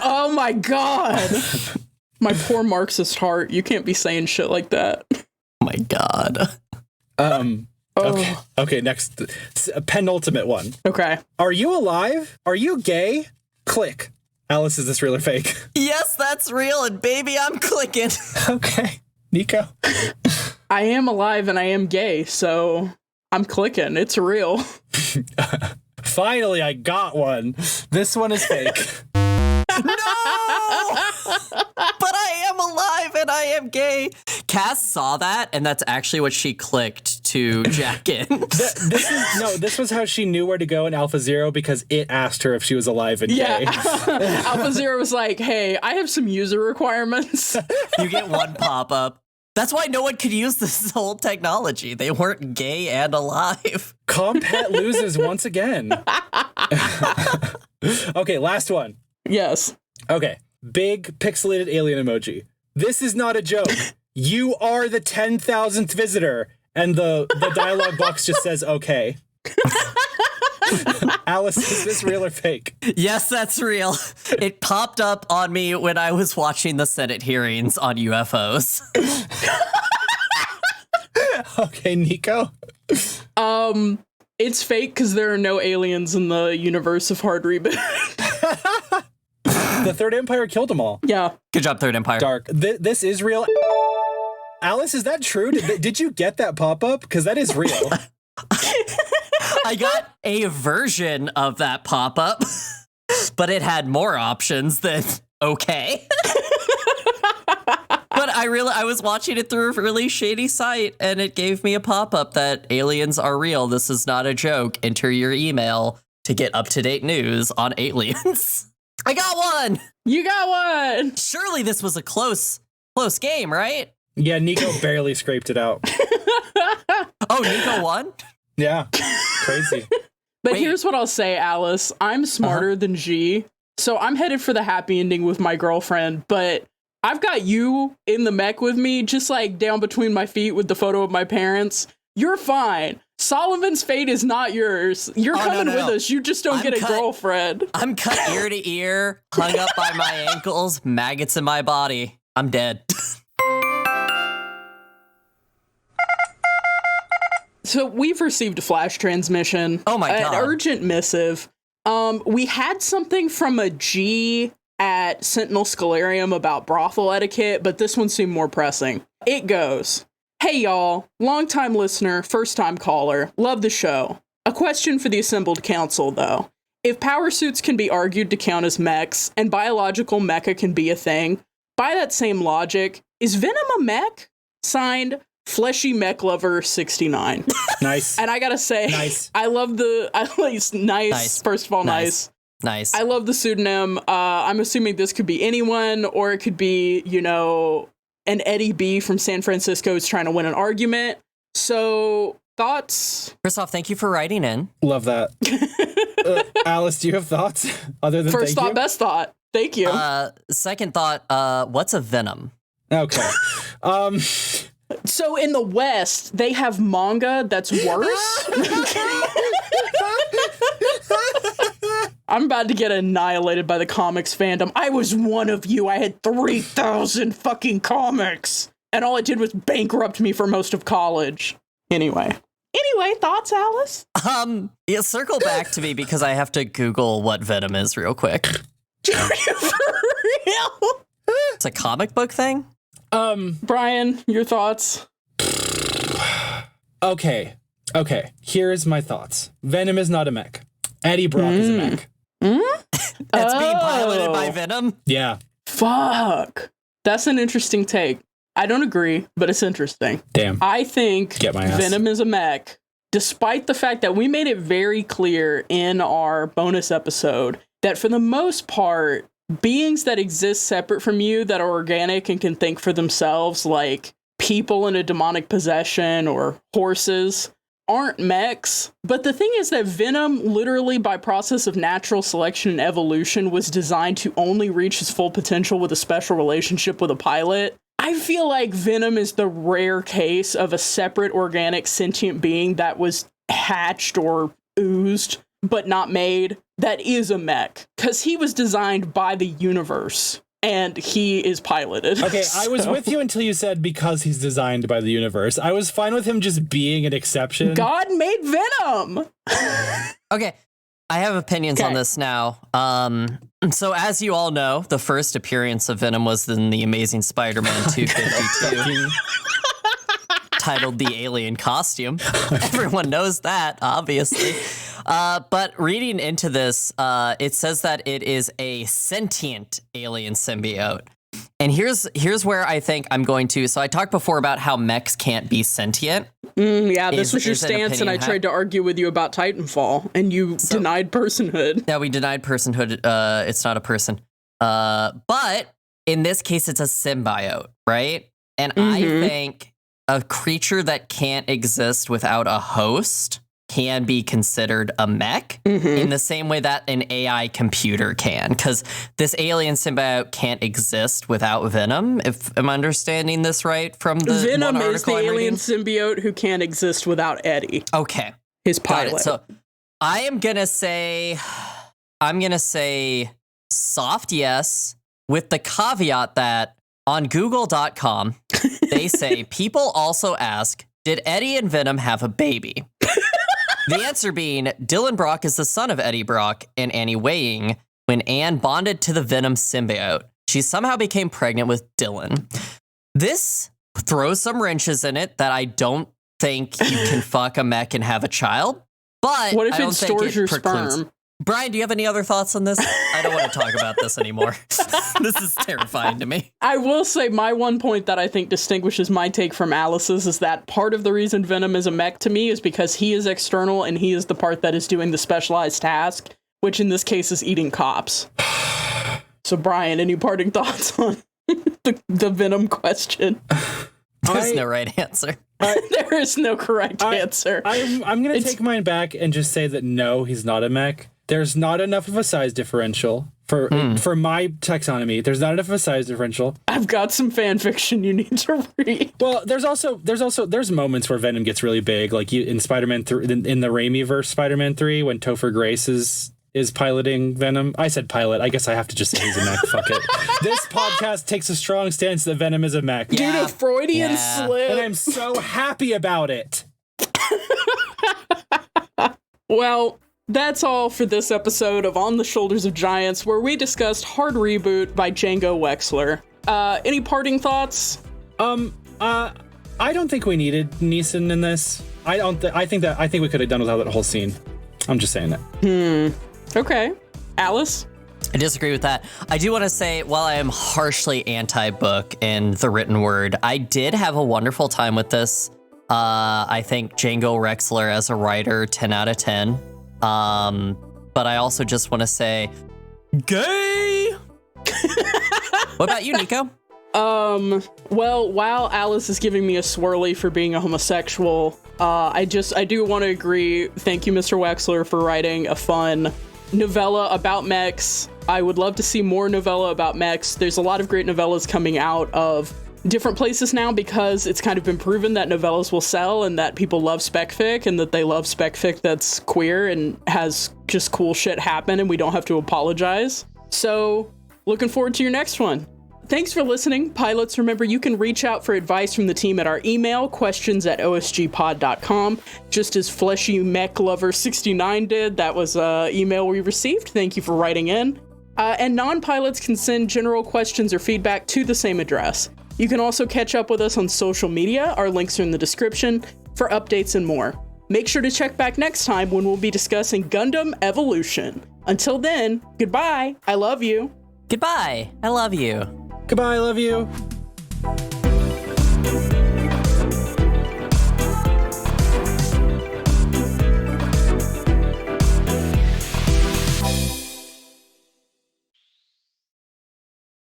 Oh my God. My poor Marxist heart. You can't be saying shit like that. Oh my God. Okay, next. Penultimate one. Okay. Are you alive? Are you gay? Click. Alice, is this real or fake? Yes, that's real, and baby, I'm clicking. Okay. Nico. I am alive and I am gay, so I'm clicking. It's real. Finally, I got one. This one is fake. No! But I am alive and I am gay. Cass saw that, and that's actually what she clicked to jack in. This was how she knew where to go in Alpha Zero because it asked her if she was alive and gay. Alpha Zero was like, hey, I have some user requirements. You get one pop-up. That's why no one could use this whole technology. They weren't gay and alive. Compet loses once again. Okay, last one. Yes. Okay, big pixelated alien emoji. This is not a joke. You are the 10,000th visitor. And the dialogue box just says, okay. Alice, is this real or fake? Yes, that's real. It popped up on me when I was watching the Senate hearings on UFOs. Okay, Nico. It's fake because there are no aliens in the universe of Hard Reboot. The Third Empire killed them all. Yeah. Good job, Third Empire. Dark. This is real. Alice, is that true? Did you get that pop-up? Because that is real. I got a version of that pop-up, but it had more options than okay. But I was watching it through a really shady site, and it gave me a pop-up that aliens are real. This is not a joke. Enter your email to get up-to-date news on aliens. I got one! You got one! Surely this was a close game, right? Yeah, Nico barely scraped it out. Oh, Nico won? Yeah, crazy. But Wait. here's what I'll say, Alice. I'm smarter than G, so I'm headed for the happy ending with my girlfriend, but I've got you in the mech with me, just like down between my feet with the photo of my parents. You're fine. Solomon's fate is not yours. You're coming with us. You just don't get a girlfriend. I'm cut ear to ear, hung up by my ankles, maggots in my body. I'm dead. So we've received a flash transmission. Oh my God. An urgent missive. We had something from a G at Sentinel Scalarium about brothel etiquette, but this one seemed more pressing. It goes, "Hey y'all, long-time listener, first-time caller, love the show. A question for the assembled council, though. If power suits can be argued to count as mechs, and biological mecha can be a thing, by that same logic, is Venom a mech? Signed, Fleshy Mech Lover 69. Nice. And I gotta say, Nice. I love the, nice. First of all, nice. Nice. I love the pseudonym. I'm assuming this could be anyone, or it could be, an Eddie B from San Francisco is trying to win an argument. So, thoughts? First off, thank you for writing in. Love that. Alice, do you have thoughts other than First thank thought, you? best thought. Thank you. Second thought, what's a venom? Okay. So in the West, they have manga that's worse. I'm about to get annihilated by the comics fandom. I was one of you. I had 3,000 fucking comics. And all it did was bankrupt me for most of college. Anyway, thoughts, Alice? Yeah, circle back to me because I have to Google what venom is real quick. For real? It's a comic book thing? Brian, your thoughts? Okay. Here's my thoughts. Venom is not a mech. Eddie Brock is a mech. It's being piloted by Venom? Yeah. Fuck. That's an interesting take. I don't agree, but it's interesting. Damn. I think Get my ass. Venom is a mech, despite the fact that we made it very clear in our bonus episode that for the most part, beings that exist separate from you that are organic and can think for themselves, like people in a demonic possession or horses, aren't mechs. But the thing is that Venom, literally by process of natural selection and evolution, was designed to only reach his full potential with a special relationship with a pilot. I feel like Venom is the rare case of a separate organic sentient being that was hatched or oozed, but not made, that is a mech. Because he was designed by the universe, and he is piloted. Okay, I was So- with you until you said because he's designed by the universe. I was fine with him just being an exception. God made Venom! Okay, I have opinions on Okay. this now. So as you all know, the first appearance of Venom was in the Amazing Spider-Man 252, titled The Alien Costume. Everyone knows that, obviously. But reading into this, it says that it is a sentient alien symbiote. And here's where I think I'm going to. So I talked before about how mechs can't be sentient. Yeah, this Is- was your is an stance, and I opinion, tried to argue with you about Titanfall, and you denied personhood. Yeah, we denied personhood. It's not a person. But in this case, it's a symbiote, right? And I think a creature that can't exist without a host can be considered a mech in the same way that an AI computer can, because this alien symbiote can't exist without Venom, if I'm understanding this right from the Venom one is the article I'm alien reading. symbiote who can't exist without Eddie, Okay. his Got pilot. it. So I'm gonna say soft yes, with the caveat that on Google.com they say people also ask, did Eddie and Venom have a baby? The answer being, Dylan Brock is the son of Eddie Brock and Annie Weighing when Anne bonded to the Venom symbiote. She somehow became pregnant with Dylan. This throws some wrenches in it that I don't think you can fuck a mech and have a child. But What if I it don't think stores your precludes- sperm? Brian, do you have any other thoughts on this? I don't want to talk about this anymore. This is terrifying to me. I will say my one point that I think distinguishes my take from Alice's is that part of the reason Venom is a mech to me is because he is external and he is the part that is doing the specialized task, which in this case is eating cops. So Brian, any parting thoughts on the Venom question? There's no right answer. There is no correct answer. I'm going to take mine back and just say that no, he's not a mech. There's not enough of a size differential for my taxonomy. There's not enough of a size differential. I've got some fan fiction you need to read. Well, there's moments where Venom gets really big, like in Spider-Man 3, in the Raimi-verse Spider-Man 3, when Topher Grace is piloting Venom. I said pilot. I guess I have to just say he's a mech. Fuck it. This podcast takes a strong stance that Venom is a mech. Dude, a Freudian slip. And I'm so happy about it. Well, that's all for this episode of On the Shoulders of Giants, where we discussed Hard Reboot by Django Wexler. Any parting thoughts? I don't think we needed Neeson in this. I think we could have done without that whole scene. I'm just saying that. Okay. Alice? I disagree with that. I do want to say, while I am harshly anti-book in the written word, I did have a wonderful time with this. I think Django Wexler as a writer, 10 out of 10. But I also just want to say, gay! What about you, Nico? Well, while Alice is giving me a swirly for being a homosexual, I do want to agree. Thank you, Mr. Wexler, for writing a fun novella about mechs. I would love to see more novella about mechs. There's a lot of great novellas coming out of different places now because it's kind of been proven that novellas will sell and that people love spec fic and that they love spec fic that's queer and has just cool shit happen and we don't have to apologize. So, looking forward to your next one. Thanks for listening, pilots. Remember, you can reach out for advice from the team at our email, questions@osgpod.com, just as Fleshy Mech Lover 69 did. That was an email we received. Thank you for writing in. And non-pilots can send general questions or feedback to the same address. You can also catch up with us on social media. Our links are in the description for updates and more. Make sure to check back next time when we'll be discussing Gundam Evolution. Until then, goodbye. I love you. Goodbye. I love you. Goodbye, I love you.